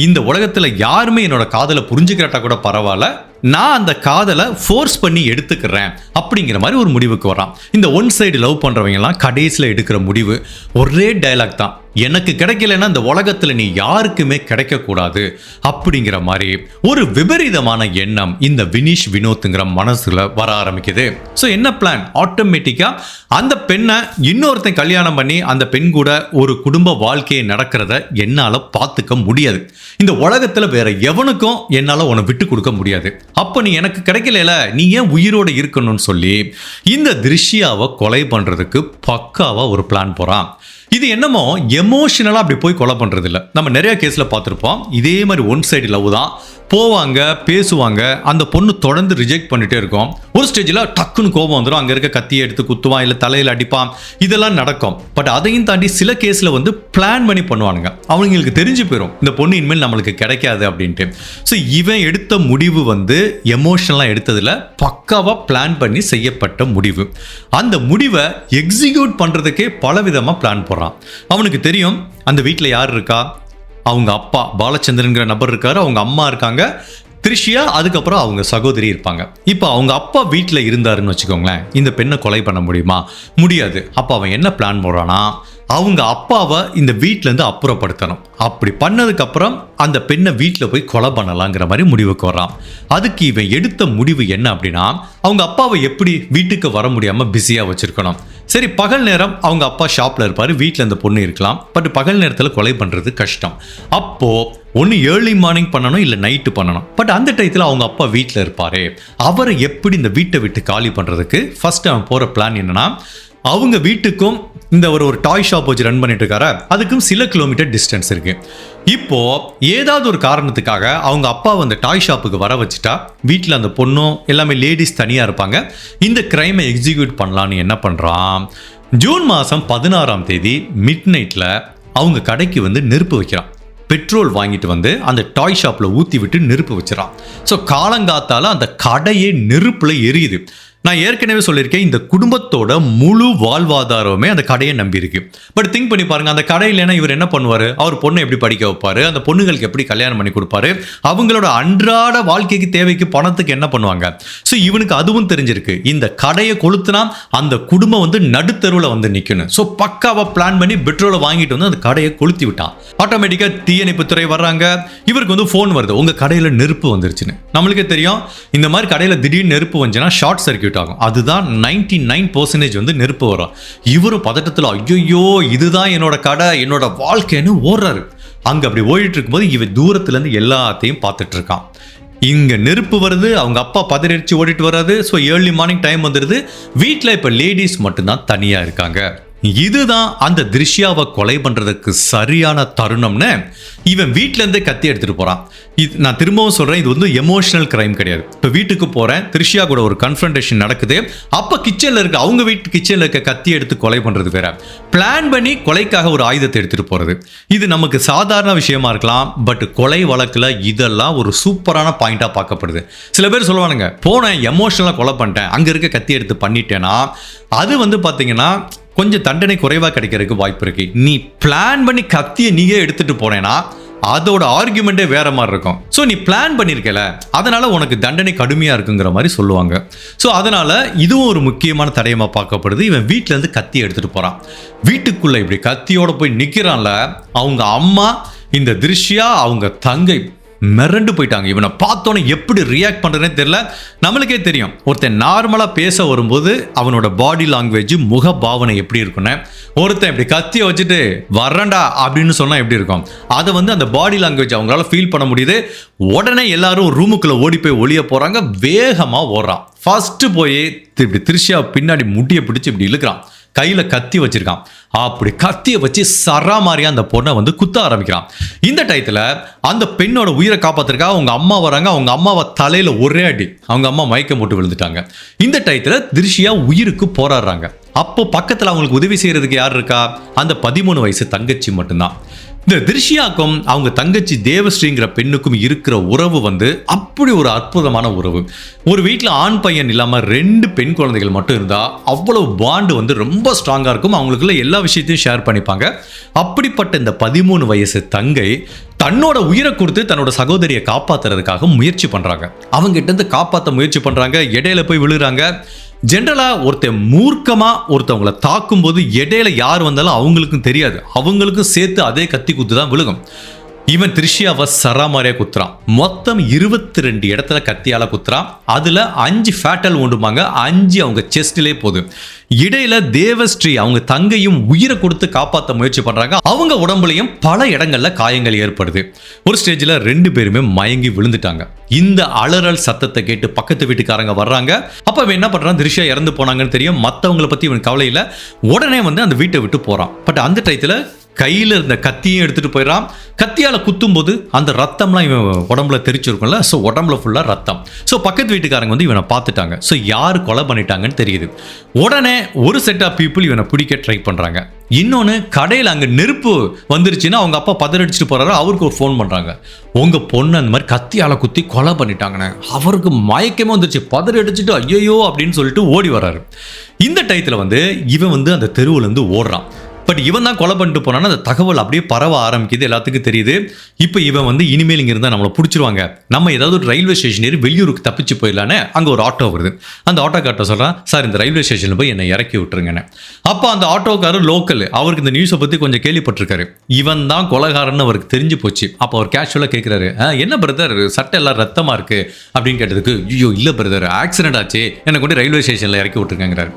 இந்த உலகத்தில் யாருமே என்னோட காதலை புரிஞ்சுக்கிறட்டா கூட பரவாயில்ல, நான் அந்த காதலை ஃபோர்ஸ் பண்ணி எடுத்துக்கிறேன் அப்படிங்கிற மாதிரி ஒரு முடிவுக்கு வரான். இந்த ஒன் சைடு லவ் பண்ணுறவங்கலாம் கடைசியில் எடுக்கிற முடிவு ஒரே டைலாக் தான், எனக்கு கிடைக்கலன்னா இந்த உலகத்தில் நீ யாருக்குமே கிடைக்கக்கூடாது அப்படிங்கிற மாதிரி ஒரு விபரீதமான எண்ணம் இந்த வினீஷ் வினோத்துங்கிற மனசுல வர ஆரம்பிக்குது. ஸோ என்ன பிளான், ஆட்டோமேட்டிக்காக அந்த பெண்ணை இன்னொருத்தன் கல்யாணம் பண்ணி அந்த பெண் கூட ஒரு குடும்ப வாழ்க்கையை நடக்கிறத என்னால் பார்த்துக்க முடியாது, இந்த உலகத்தில் வேற எவனுக்கும் என்னால் உன்னை விட்டு கொடுக்க முடியாது, அப்போ நீ எனக்கு கிடைக்கல, நீ ஏன் உயிரோடு இருக்கணும்னு சொல்லி இந்த திருஷ்யாவை கொலை பண்ணுறதுக்கு பக்காவாக ஒரு பிளான் போகிறான். இது என்னமோ எமோஷனலாக அப்படி போய் கொலை பண்ணுறது இல்லை. நம்ம நிறைய கேஸில் பார்த்துருப்போம், இதே மாதிரி ஒன் சைடு லவ் தான், போவாங்க பேசுவாங்க, அந்த பொண்ணு தொடர்ந்து ரிஜெக்ட் பண்ணிட்டே இருக்கும். ஒரு ஸ்டேஜில் டக்குன்னு கோபம் வந்துடும், அங்கே இருக்க கத்தியை எடுத்து குத்துவான், இல்லை தலையில் அடிப்பான், இதெல்லாம் நடக்கும். பட் அதையும் தாண்டி சில கேஸில் வந்து பிளான் பண்ணி பண்ணுவானுங்க. அவங்களுக்கு தெரிஞ்சு போயிடும் இந்த பொண்ணு இனிமேல் நம்மளுக்கு கிடைக்காது அப்படின்ட்டு. ஸோ இவன் எடுத்த முடிவு வந்து எமோஷனலாக எடுத்ததில் பக்காவாக பிளான் பண்ணி செய்யப்பட்ட முடிவு. அந்த முடிவை எக்ஸிக்யூட் பண்ணுறதுக்கே பலவிதமாக பிளான் போடுறான். அவனுக்கு தெரியும் அந்த வீட்டில் யார் இருக்கா, அவங்க அப்பா பாலச்சந்திரன்கிற நபர் இருக்காரு, அவங்க அம்மா இருக்காங்க, திரிஷியா, அதுக்கப்புறம் அவங்க சகோதரி இருப்பாங்க. இப்போ அவங்க அப்பா வீட்டில் இருந்தாருன்னு வச்சுக்கோங்களேன், இந்த பெண்ணை கொலை பண்ண முடியுமா? முடியாது. அப்போ அவன் என்ன பிளான் போடுறான்னா, அவங்க அப்பாவை இந்த வீட்டிலேருந்து அப்புறப்படுத்தணும். அப்படி பண்ணதுக்கப்புறம் அந்த பெண்ணை வீட்டில் போய் கொலை பண்ணலாங்கிற மாதிரி முடிவுக்கு வர்றான். அதுக்கு இவன் எடுத்த முடிவு என்ன அப்படின்னா, அவங்க அப்பாவை எப்படி வீட்டுக்கு வர முடியாமல் பிஸியாக வச்சுருக்கணும். சரி பகல் நேரம் அவங்க அப்பா ஷாப்பில் இருப்பார், வீட்டில் அந்த பொண்ணு இருக்கலாம், பட் பகல் நேரத்தில் கொலை பண்ணுறது கஷ்டம். அப்போது ஒன்று ஏர்லி மார்னிங் பண்ணணும், இல்லை நைட்டு பண்ணணும். பட் அந்த டயத்தில் அவங்க அப்பா வீட்டில் இருப்பார், அவரை எப்படி இந்த வீட்டை விட்டு காலி பண்ணுறதுக்கு ஃபஸ்ட்டு அவன் போகிற பிளான் என்னென்னா, அவங்க வீட்டுக்கும் இந்த ஒரு டாய் ஷாப் வச்சு ரன் பண்ணிட்டு இருக்காரு, அதுக்கும் சில கிலோமீட்டர் டிஸ்டன்ஸ் இருக்கு. இப்போ ஏதாவது ஒரு காரணத்துக்காக அவங்க அப்பா அந்த டாய் ஷாப்புக்கு வர வச்சுட்டா வீட்டில் அந்த பொண்ணும் எல்லாமே லேடிஸ் தனியாக இருப்பாங்க. இந்த கிரைமை எக்ஸிக்யூட் பண்ணலான்னு என்ன பண்ணுறான், ஜூன் மாதம் 16ஆம் தேதி மிட் நைட்டில் அவங்க கடைக்கு வந்து நெருப்பு வைக்கிறான். பெட்ரோல் வாங்கிட்டு வந்து அந்த டாய் ஷாப்பில் ஊற்றி விட்டு நெருப்பு வச்சிடறான். ஸோ காலங்காத்தால அந்த கடையே நெருப்பில் எரியுது. நான் ஏற்கனவே சொல்லியிருக்கேன், இந்த குடும்பத்தோட முழு வாழ்வாதாரமே அந்த கடையை நம்பி இருக்கு. பட் திங்க் பண்ணி பாருங்க, அந்த கடையிலனா இவர் என்ன பண்ணுவாரு? அவர் பொண்ணை எப்படி படிக்க வைப்பாரு? அந்த பொண்ணுங்களுக்கு எப்படி கல்யாணம் பண்ணி கொடுப்பாரு? அவங்களோட அன்றாட வாழ்க்கைக்கு தேவைக்கு பணத்துக்கு என்ன பண்ணுவாங்க? ஸோ இவனுக்கு அதுவும் தெரிஞ்சிருக்கு, இந்த கடையை கொளுத்துனா அந்த குடும்பம் வந்து நடுத்தருவில் வந்து நிற்கணும். ஸோ பக்காவா பிளான் பண்ணி பெட்ரோலை வாங்கிட்டு வந்து அந்த கடையை கொளுத்தி விட்டான். ஆட்டோமேட்டிக்காக தீயணைப்பு துறை வர்றாங்க. இவருக்கு வந்து ஃபோன் வருது, உங்க கடையில் நெருப்பு வந்துருச்சுன்னு. நம்மளுக்கே தெரியும், இந்த மாதிரி கடையில் திடீர்னு நெருப்பு வந்துச்சுன்னா ஷார்ட் சர்க்யூட் ஆகும். அதுதான் 99% வந்து நெருப்பு வரும். இவரும் பதட்டத்தில், ஐயோ இதுதான் என்னோட கடை, என்னோட வாழ்க்கைன்னு ஓடுறாரு. அங்க அப்படி ஓடிட்டு இருக்கும்போது இவன் தூரத்துல இருந்து எல்லாத்தையும் பார்த்துட்டு இருக்கான். இங்க நெருப்பு வருது, அவங்க அப்பா பதறிச்சு ஓடிட்டு வராது. ஸோ ஏர்லி மார்னிங் டைம் வந்துடுது. வீட்டில் இப்போ லேடிஸ் மட்டும்தான் தனியா இருக்காங்க. இதுதான் அந்த திருஷ்யாவை கொலை பண்றதுக்கு சரியான தருணம்னு இவன் வீட்டில இருந்தே கத்தி எடுத்துட்டு போறான். நான் திரும்பவும் சொல்றேன், இது வந்து எமோஷனல் கிரைம் கிடையாது. இப்போ வீட்டுக்கு போறேன், திருஷ்யா கூட ஒரு கன்ஃபரன்டேஷன் நடக்குது. அப்ப கிச்சன்ல இருக்க, அவங்க வீட்டு கிச்சன்ல இருக்க கத்தி எடுத்து கொலை பண்றது வேற. பிளான் பண்ணி கொலைக்காக ஒரு ஆயுதத்தை எடுத்துட்டு போறது, இது நமக்கு சாதாரண விஷயமா இருக்கலாம். பட் கொலை வழக்குல இதெல்லாம் ஒரு சூப்பரான பாயிண்டா பார்க்கப்படுது. சில பேர் சொல்லுவானுங்க, போனேன் எமோஷனலா கொலை பண்ணிட்டேன், அங்க இருக்க கத்தி எடுத்து பண்ணிட்டேன்னா அது வந்து பாத்தீங்கன்னா கொஞ்சம் தண்டனை குறைவாக கிடைக்கிறதுக்கு வாய்ப்பு இருக்கு. நீ பிளான் பண்ணி கத்தியை நீயே எடுத்துட்டு போனேன்னா அதோட ஆர்குமெண்டே வேற மாதிரி இருக்கும். ஸோ நீ பிளான் பண்ணியிருக்கல, அதனால உனக்கு தண்டனை கடுமையா இருக்குங்கிற மாதிரி சொல்லுவாங்க. ஸோ அதனால இதுவும் ஒரு முக்கியமான தடயமா பார்க்கப்படுது. இவன் வீட்டில இருந்து கத்தி எடுத்துட்டு போறான். வீட்டுக்குள்ள இப்படி கத்தியோட போய் நிக்கிறான்ல, அவங்க அம்மா, இந்த திருஷ்யா, அவங்க தங்கை மிரண்டு போயிட்டாங்க. இவனை பார்த்தோன்னே எப்படி ரியாக்ட் பண்றதுனே தெரியல. நம்மளுக்கே தெரியும், ஒருத்தன் நார்மலா பேச வரும்போது அவனோட பாடி லாங்குவேஜ், முக பாவனை எப்படி இருக்குன்னு. ஒருத்தன் இப்படி கத்தியை வச்சுட்டு வரண்டா அப்படின்னு சொன்னா எப்படி இருக்கும், அதை வந்து அந்த பாடி லாங்குவேஜ் அவங்களால ஃபீல் பண்ண முடியுது. உடனே எல்லாரும் ரூமுக்குள்ள ஓடி போய் ஒளிய போறாங்க. வேகமா ஓடுறான். ஃபர்ஸ்ட் போய் இப்படி திருஷ்யா பின்னாடி முடியை பிடிச்சு இப்படி இழுக்கிறான். கையில கத்தி வச்சிருக்கான். அப்படி கத்தியை வச்சு சராமாரியா அந்த பொண்ணை வந்து குத்த ஆரம்பிக்கிறான். இந்த டயத்துல அந்த பெண்ணோட உயிரை காப்பாத்திருக்கா அவங்க அம்மா வராங்க. அவங்க அம்மாவை தலையில ஒரே அடி, அவங்க அம்மா மயக்கம் போட்டு விழுந்துட்டாங்க. இந்த டயத்துல திருஷ்யா உயிருக்கு போராடுறாங்க. அப்போ பக்கத்துல அவங்களுக்கு உதவி செய்யறதுக்கு யார் இருக்கா? அந்த 13 வயசு தங்கச்சி மட்டும்தான். இந்த திருஷ்யாக்கும் அவங்க தங்கச்சி தேவஸ்ரீங்கிற பெண்ணுக்கும் இருக்கிற உறவு வந்து அப்படி ஒரு அற்புதமான உறவு. ஒரு வீட்டில் ஆண் பையன் இல்லாமல் 2 பெண் குழந்தைகள் மட்டும் இருந்தால் அவ்வளவு பாண்டு வந்து ரொம்ப ஸ்ட்ராங்காக இருக்கும். அவங்களுக்குள்ள எல்லா விஷயத்தையும் ஷேர் பண்ணிப்பாங்க. அப்படிப்பட்ட இந்த 13 வயசு தங்கை தன்னோட உயிரை கொடுத்து தன்னோட சகோதரியை காப்பாத்துறதுக்காக முயற்சி பண்றாங்க. அவங்க கிட்ட இருந்து காப்பாற்ற முயற்சி பண்றாங்க. இடையில போய் விழுறாங்க. ஜென்ரலா ஒருத்தன் மூர்க்கமா ஒருத்தவங்களை தாக்கும் போது இடையில யார் வந்தாலும் அவங்களுக்கும் தெரியாது, அவங்களுக்கும் சேர்த்து அதே கத்தி குத்து தான் விழுகும். இவன் திருஷ்யாவை சராமாரியா குத்துறான். மொத்தம் 22 இடத்துல கத்தியால குத்துறான். அதுல 5 ஃபேட்டல் உண்டுமாங்க, 5 அவங்க செஸ்ட்லயே போகுது. இடையில தேவஸ்ரீ அவங்க தங்கையும் உயிரை கொடுத்து காப்பாற்ற முயற்சி பண்றாங்க. அவங்க உடம்புலையும் பல இடங்கள்ல காயங்கள் ஏற்படுது. ஒரு ஸ்டேஜ்ல 2 பேருமே மயங்கி விழுந்துட்டாங்க. இந்த அலறல் சத்தத்தை கேட்டு பக்கத்து வீட்டுக்காரங்க வர்றாங்க. அப்ப அவன் என்ன பண்றான், திருஷ்யா இறந்து போனாங்கன்னு தெரியும். மற்றவங்களை பத்தி இவன் கவலை இல்லை. உடனே வந்து அந்த வீட்டை விட்டு போறான். பட் அந்த டயத்துல கையில் இருந்த கத்தியும் எடுத்துட்டு போயிடறான். கத்தியால குத்தும் போது அந்த ரத்தம்லாம் இவன் உடம்புல தெரிச்சிருக்கும்ல, ஸோ உடம்புல ஃபுல்லா ரத்தம். ஸோ பக்கத்து வீட்டுக்காரங்க வந்து இவனை பார்த்துட்டாங்க. ஸோ யார் கொலை பண்ணிட்டாங்கன்னு தெரியுது. உடனே ஒரு செட் ஆஃப் பீப்புள் இவனை பிடிக்க ட்ரை பண்றாங்க. இன்னொன்று, கடையில் அங்கே நெருப்பு வந்துருச்சுன்னா அவங்க அப்பா பதறடிச்சுட்டு போறாரு. அவருக்கு ஒரு ஃபோன் பண்றாங்க, உங்க பொண்ணு அந்த மாதிரி கத்தியால குத்தி கொலை பண்ணிட்டாங்கன்னு. அவருக்கு மயக்கமே வந்துருச்சு. பதறடிச்சுட்டு ஐயோ அப்படின்னு சொல்லிட்டு ஓடி வர்றாரு. இந்த டயத்தில் வந்து இவன் வந்து அந்த தெருவுல இருந்து ஓடுறான். பட் இவன் தான் கொலை பண்ணிட்டு போனான்னு அந்த தகவல் அப்படியே பரவ ஆரம்பிக்குது. எல்லாத்துக்கும் தெரியுது. இப்போ இவன் வந்து இனிமேல் இங்கே இருந்தால் நம்மளை பிடிச்சிருவாங்க, நம்ம ஏதாவது ஒரு ரயில்வே ஸ்டேஷன் ஏறி வெளியூருக்கு தப்பிச்சு போயிடலான்னு அங்கே ஒரு ஆட்டோ வருது. அந்த ஆட்டோக்கார்ட்ட சொல்கிறான், சார் இந்த ரயில்வே ஸ்டேஷனில் போய் என்னை இறக்கி விட்டுருங்கன்னு. அப்போ அந்த ஆட்டோக்காரர் லோக்கல், அவருக்கு இந்த நியூஸை பற்றி கொஞ்சம் கேள்விப்பட்டிருக்காரு. இவன் தான் கொலைகாரன்னு அவருக்கு தெரிஞ்சு போச்சு. அப்போ அவர் கேஷுவலாக கேட்குறாரு, என்ன பிரதர் சட்டை எல்லாம் ரத்தமாக இருக்கு அப்படின்னு கேட்டதுக்கு, ஐயோ இல்லை பிரதர் ஆக்சிடென்ட் ஆச்சு, என்னை கொண்டு ரயில்வே ஸ்டேஷனில் இறக்கி விட்டுருக்காங்கிறாரு.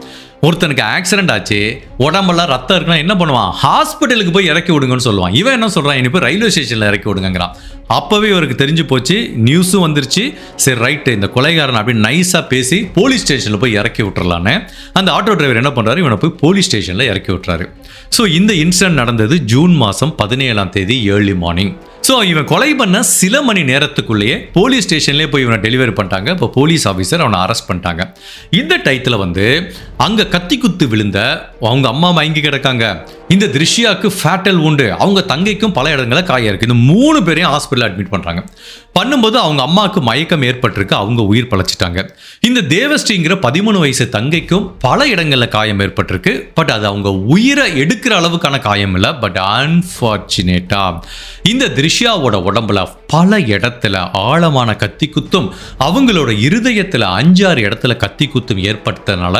ஒருத்தனுக்கு ஆக்சிடென்ட் ஆச்சு, உடம்பெல்லாம் ரத்தம் இருக்குன்னா என்ன பண்ணுவான், ஹாஸ்பிட்டலுக்கு போய் இறக்கி விடுங்கன்னு சொல்லுவான். இவன் என்ன சொல்றான், இனி போய் ரயில்வே ஸ்டேஷன்ல இறக்கி விடுங்கிறான். அப்பவே இவருக்கு தெரிஞ்சு போச்சு, நியூஸும் வந்துருச்சு. சரி ரைட்டு, இந்த கொலைகாரன் அப்படின்னு நைஸா பேசி போலீஸ் ஸ்டேஷன்ல போய் இறக்கி விட்டுறலான்னு அந்த ஆட்டோ டிரைவர் என்ன பண்றாரு, இவனை போய் போலீஸ் ஸ்டேஷன்ல இறக்கி விட்டுறாரு. ஸோ இந்த இன்சிடென்ட் நடந்தது ஜூன் மாதம் 17 ஏர்லி மார்னிங். ஸோ இவன் கொலை பண்ண சில மணி நேரத்துக்குள்ளேயே போலீஸ் ஸ்டேஷன்லேயே போய் இவனை டெலிவரி பண்ணிட்டாங்க. இப்போ போலீஸ் ஆஃபீஸர் அவனை அரெஸ்ட் பண்ணிட்டாங்க. இந்த டயத்தில் வந்து அங்கே கத்தி குத்து விழுந்த அவங்க அம்மா மயங்கி கிடக்காங்க. இந்த திருஷ்யாவுக்கு ஃபேட்டல் உண்டு, அவங்க தங்கைக்கும் பல இடங்களில் காயம் இருக்குது. இந்த 3 பேரையும் ஹாஸ்பிட்டலில் அட்மிட் பண்ணுறாங்க. பண்ணும்போது அவங்க அம்மாவுக்கு மயக்கம் ஏற்பட்டிருக்கு, அவங்க உயிர் பழச்சிட்டாங்க. இந்த தேவஸ்ரீங்கிற 13 வயசு தங்கைக்கும் பல இடங்கள்ல காயம் ஏற்பட்டிருக்கு. பட் அது அவங்க உயிரை எடுக்கிற அளவுக்கான காயம் இல்லை. பட் அன்பார்ச்சுனேட்டா இந்த திரிஷாவோட உடம்புல பல இடத்துல ஆழமான கத்தி குத்தும், அவங்களோட இருதயத்துல 5-6 இடத்துல கத்தி குத்தும் ஏற்பட்டதுனால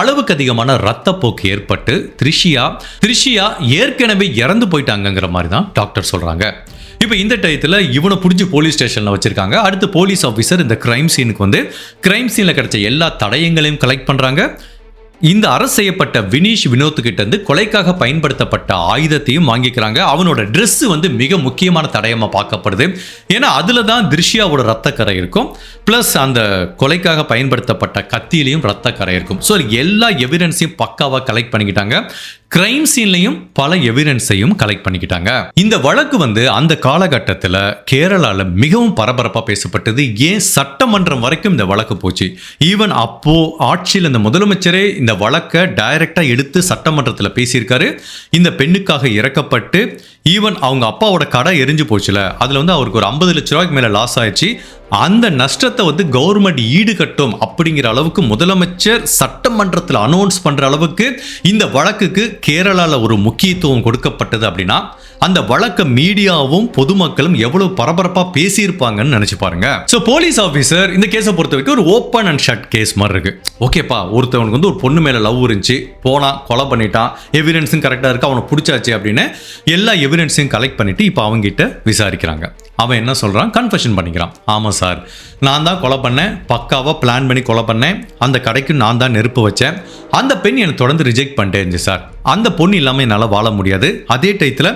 அளவுக்கு அதிகமான ரத்தப்போக்கு ஏற்பட்டு திரிஷியா ஏற்கனவே இறந்து போயிட்டாங்கிற மாதிரி தான் டாக்டர் சொல்றாங்க. இப்போ இந்த டயத்தில் இவனை பிடிச்சி போலீஸ் ஸ்டேஷனில் வச்சிருக்காங்க. அடுத்து போலீஸ் ஆஃபீஸர் இந்த கிரைம் சீனுக்கு வந்து கிரைம் சீனில் கிடைச்ச எல்லா தடயங்களையும் கலெக்ட் பண்ணுறாங்க. இந்த அரெஸ்ட் செய்யப்பட்ட வினோத் கிட்ட இருந்து கொலைக்காக பயன்படுத்தப்பட்ட ஆயுதத்தையும் வாங்கிக்கிறாங்க. அவனோட ட்ரெஸ் வந்து மிக முக்கியமான தடயமாக பார்க்கப்படுது. ஏன்னா அதில் தான் திரிஷியாவோட ரத்தக்கரை இருக்கும், ப்ளஸ் அந்த கொலைக்காக பயன்படுத்தப்பட்ட கத்தியிலையும் ரத்தக்கரை இருக்கும். ஸோ எல்லா எவிடன்ஸையும் பக்காவாக கலெக்ட் பண்ணிக்கிட்டாங்க. கிரைம் சீன்லையும் பல எவிடன்ஸையும் கலெக்ட் பண்ணிக்கிட்டாங்க. இந்த வழக்கு வந்து அந்த காலகட்டத்தில் கேரளாவில் மிகவும் பரபரப்பாக பேசப்பட்டது. ஏன் சட்டமன்றம் வரைக்கும் இந்த வழக்கு போச்சு. ஈவன் அப்போ ஆட்சியில் இந்த முதலமைச்சரே இந்த வழக்கை டைரக்டா எடுத்து சட்டமன்றத்தில் பேசியிருக்காரு. இந்த பெண்ணுக்காக இறக்கப்பட்டு ஈவன் அவங்க அப்பாவோட கடை எரிஞ்சு போச்சுல, அதுல வந்து அவருக்கு ஒரு 50 லட்ச ரூபாய்க்கு மேல லாஸ் ஆயிடுச்சு. அந்த நஷ்டத்தை வந்து கவர்மெண்ட் ஈடுகட்டும் அப்படிங்கிற அளவுக்கு முதலமைச்சர் சட்டமன்றத்தில் அனௌன்ஸ் பண்ற அளவுக்கு இந்த வழக்குக்கு கேரளால ஒரு முக்கியத்துவம் கொடுக்கப்பட்டது. அப்படின்னா அந்த வழக்க மீடியாவும் பொதுமக்களும் எவ்வளவு பரபரப்பா பேசியிருப்பாங்கன்னு நினைச்சு பாருங்க. சோ போலீஸ் ஆபீசர் இந்த கேஸை பொறுத்த வரைக்கும் ஒரு ஓப்பன் அண்ட் ஷட் கேஸ் மாதிரி இருக்கு. ஓகேப்பா, ஒருத்தவனுக்கு வந்து ஒரு பொண்ணு மேல லவ் இருந்துச்சு, போனா கொலை பண்ணிட்டான், எவிடன்ஸும் கரெக்டா இருக்கு, அவனை பிடிச்சாச்சு அப்படின்னு எல்லா எவிடன்ஸையும் கலெக்ட் பண்ணிட்டு இப்போ அவங்க கிட்ட விசாரிக்கிறாங்க. அவன் என்ன சொல்றான்? கன்ஃபெஷன் பண்ணிக்கிறான். ஆமா சார், நான் தான் கொலை பண்ணேன், பக்காவா பிளான் பண்ணி கொலை பண்ணேன், அந்த கடைக்கு நான் தான் நெருப்பு வச்சேன், அந்த பெண் என்னை தொடர்ந்து ரிஜெக்ட் பண்ணிட்டே சார், அந்த பொண்ணு இல்லாமல் என்னால் வாழ முடியாது, அதே டயத்தில்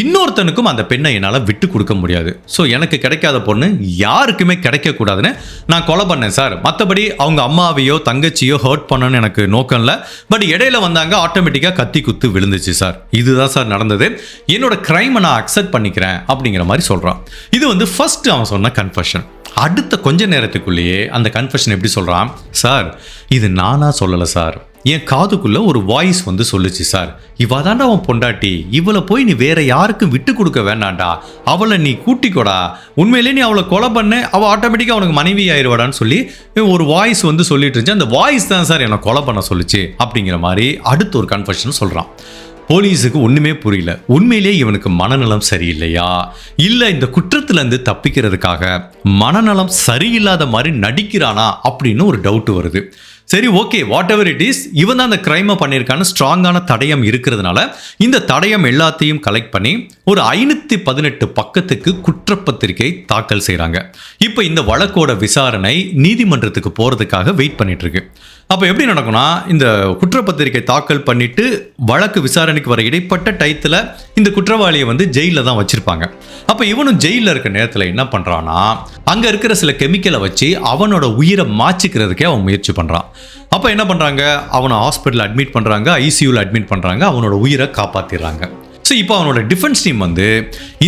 இன்னொருத்தனுக்கும் அந்த பெண்ணை என்னால் விட்டு கொடுக்க முடியாது, ஸோ எனக்கு கிடைக்காத பொண்ணு யாருக்குமே கிடைக்கக்கூடாதுன்னு நான் கொலை பண்ணேன் சார். மற்றபடி அவங்க அம்மாவையோ தங்கச்சியோ ஹர்ட் பண்ணணும்னு எனக்கு நோக்கம் இல்லை, பட் இடையில வந்தாங்க, ஆட்டோமேட்டிக்காக கத்தி குத்து விழுந்துச்சு சார், இதுதான் சார் நடந்தது, என்னோட கிரைமை நான் அக்செப்ட் பண்ணிக்கிறேன் அப்படிங்கிற மாதிரி சொல்கிறான். இது வந்து ஃபர்ஸ்ட் அவன் சொன்ன கன்ஃபெஷன். அடுத்த கொஞ்ச நேரத்துக்குள்ளேயே அந்த கன்ஃபெஷன் எப்படி சொல்றான்? சார், இது நானா சொல்லலை சார், என் காதுக்குள்ள ஒரு வாய்ஸ் வந்து சொல்லுச்சு சார், இவ தாண்டா அவன் பொண்டாட்டி, இவளை போய் நீ வேற யாருக்கும் விட்டு கொடுக்க வேண்டாம்டா, அவளை நீ கூட்டிக்கோடா, உண்மையிலே நீ அவளை கொலை பண்ண அவள் ஆட்டோமேட்டிக்காக அவனுக்கு மனைவி ஆயிடுவாடான்னு சொல்லி ஒரு வாய்ஸ் வந்து சொல்லிட்டு இருந்துச்சு, அந்த வாய்ஸ் தான் சார் என்னை கொலை பண்ண சொல்லுச்சு அப்படிங்கிற மாதிரி அடுத்த ஒரு கன்ஃபெஷன் சொல்றான். போலீஸுக்கு ஒண்ணுமே புரியல. உண்மையிலேயே இவனுக்கு மனநலம் சரியில்லையா, இல்ல இந்த குற்றத்துல இருந்து தப்பிக்கிறதுக்காக மனநலம் சரியில்லாத மாதிரி நடிக்கிறானா அப்படின்னு ஒரு டவுட் வருது. சரி, okay, what ever it is, இவன் தான் அந்த கிரைமை பண்ணியிருக்கான்னு ஸ்ட்ராங்கான தடயம் இருக்கிறதுனால இந்த தடயம் எல்லாத்தையும் கலெக்ட் பண்ணி ஒரு 518 பக்கத்துக்கு குற்றப்பத்திரிகை தாக்கல் செய்கிறாங்க. இப்போ இந்த வழக்கோட விசாரணை நீதிமன்றத்துக்கு போகிறதுக்காக வெயிட் பண்ணிட்டு இருக்கு. அப்போ எப்படி நடக்கும்னா, இந்த குற்றப்பத்திரிகை தாக்கல் பண்ணிட்டு வழக்கு விசாரணைக்கு வர இடைப்பட்ட டயத்தில் இந்த குற்றவாளியை வந்து ஜெயிலில் தான் வச்சிருப்பாங்க. அப்போ இவனும் ஜெயிலில் இருக்க நேரத்தில் என்ன பண்ணுறான்னா, அங்கே இருக்கிற சில கெமிக்கலை வச்சு அவனோட உயிரை மாற்றிக்கிறதுக்கே அவன் முயற்சி பண்ணுறான். அப்போ என்ன பண்ணுறாங்க, அவனை ஹாஸ்பிட்டல் அட்மிட் பண்ணுறாங்க, ஐசியூவில் அட்மிட் பண்ணுறாங்க, அவனோட உயிரை காப்பாற்றிடுறாங்க. ஸோ இப்போ அவனோட டிஃபென்ஸ் டீம் வந்து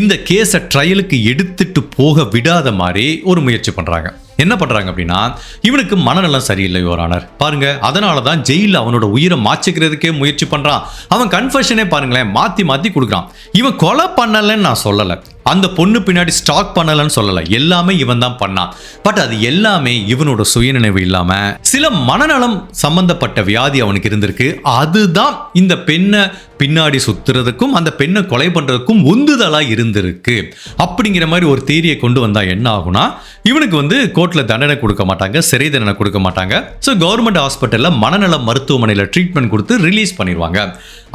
இந்த கேஸை ட்ரையலுக்கு எடுத்துட்டு போக விடாத மாதிரி ஒரு முயற்சி பண்ணுறாங்க. என்ன பண்ணுறாங்க அப்படின்னா, இவனுக்கு மனநலம் சரியில்லை யுவர் ஆனர், பாருங்க, அதனால தான் ஜெயிலில் அவனோட உயிரை மாற்றிக்கிறதுக்கே முயற்சி பண்ணுறான். அவன் கன்ஃபெஷனே பாருங்களேன், மாற்றி மாற்றி கொடுக்குறான். இவன் கொலை பண்ணலைன்னு நான் சொல்லலை, அந்த பொண்ணு பின்னாடி ஸ்டாக் பண்ணலன்னு சொல்லலை, எல்லாமே இவன் தான் பண்ணான். பட் அது எல்லாமே இவனோட சுயநினைவு இல்லாம சில மனநலம் சம்பந்தப்பட்ட வியாதி அவனுக்கு இருந்திருக்கு. அதுதான் இந்த பெண்ணை பின்னாடி சுத்துறதுக்கும் அந்த பெண்ணை கொலை பண்றதுக்கும் உந்துதலா இருந்திருக்கு அப்படிங்கிற மாதிரி ஒரு தியரியை கொண்டு வந்தா என்ன ஆகும்னா, இவனுக்கு வந்து கோர்ட்ல தண்டனை கொடுக்க மாட்டாங்க, சிறை தண்டனை கொடுக்க மாட்டாங்க. ஸோ கவர்மெண்ட் ஹாஸ்பிட்டல்ல மனநல மருத்துவமனையில் ட்ரீட்மெண்ட் கொடுத்து ரிலீஸ் பண்ணிடுவாங்க.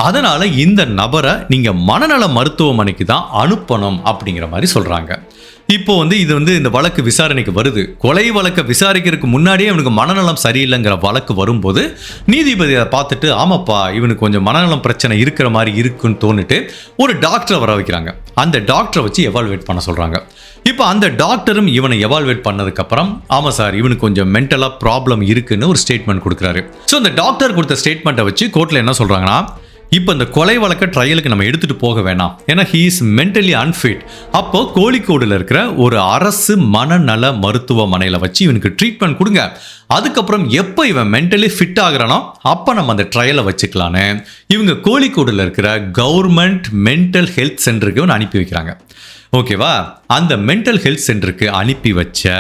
அதனால இந்த நபரை நீங்க மனநல மருத்துவமனைக்கு தான் அனுப்பணும் அப்படிங்கிற மாதிரி சொல்றாங்க. இப்போ வந்து இது வந்து இந்த வழக்கு விசாரணைக்கு வருது. கொலை வழக்கை விசாரிக்கிறதுக்கு முன்னாடியே இவனுக்கு மனநலம் சரியில்லைங்கிற வழக்கு வரும்போது நீதிபதி அதை பார்த்துட்டு, ஆமாப்பா இவனுக்கு கொஞ்சம் மனநலம் பிரச்சனை இருக்கிற மாதிரி இருக்குன்னு தோணிட்டு ஒரு டாக்டரை வர வைக்கிறாங்க. அந்த டாக்டரை வச்சு எவால்வேட் பண்ண சொல்றாங்க. இப்போ அந்த டாக்டரும் இவனை எவால்வேட் பண்ணதுக்கு அப்புறம், ஆமா சார் இவனுக்கு கொஞ்சம் மென்டலா ப்ராப்ளம் இருக்குன்னு ஒரு ஸ்டேட்மெண்ட் கொடுக்குறாரு. ஸோ அந்த டாக்டர் கொடுத்த ஸ்டேட்மெண்ட்டை வச்சு கோர்ட்ல என்ன சொல்றாங்கன்னா, இப்போ இந்த கொலை வழக்க ட்ரையலுக்கு நம்ம எடுத்துட்டு போக வேணாம், ஏன்னா ஹீ இஸ் மென்டலி அன்ஃபிட். அப்போ கோழிக்கோடுல இருக்கிற ஒரு அரசு மனநல மருத்துவமனையில் வச்சு இவனுக்கு ட்ரீட்மெண்ட் கொடுங்க. அதுக்கப்புறம் எப்போ இவன் மென்டலி ஃபிட் ஆகுறானோ அப்போ நம்ம அந்த ட்ரையலை வச்சுக்கலான்னு இவங்க கோழிக்கோடுல இருக்கிற கவர்மெண்ட் மென்டல் ஹெல்த் சென்டருக்கு இவன் அனுப்பி வைக்கிறாங்க. ஓகேவா? அந்த மென்டல் ஹெல்த் சென்டருக்கு அனுப்பி வச்ச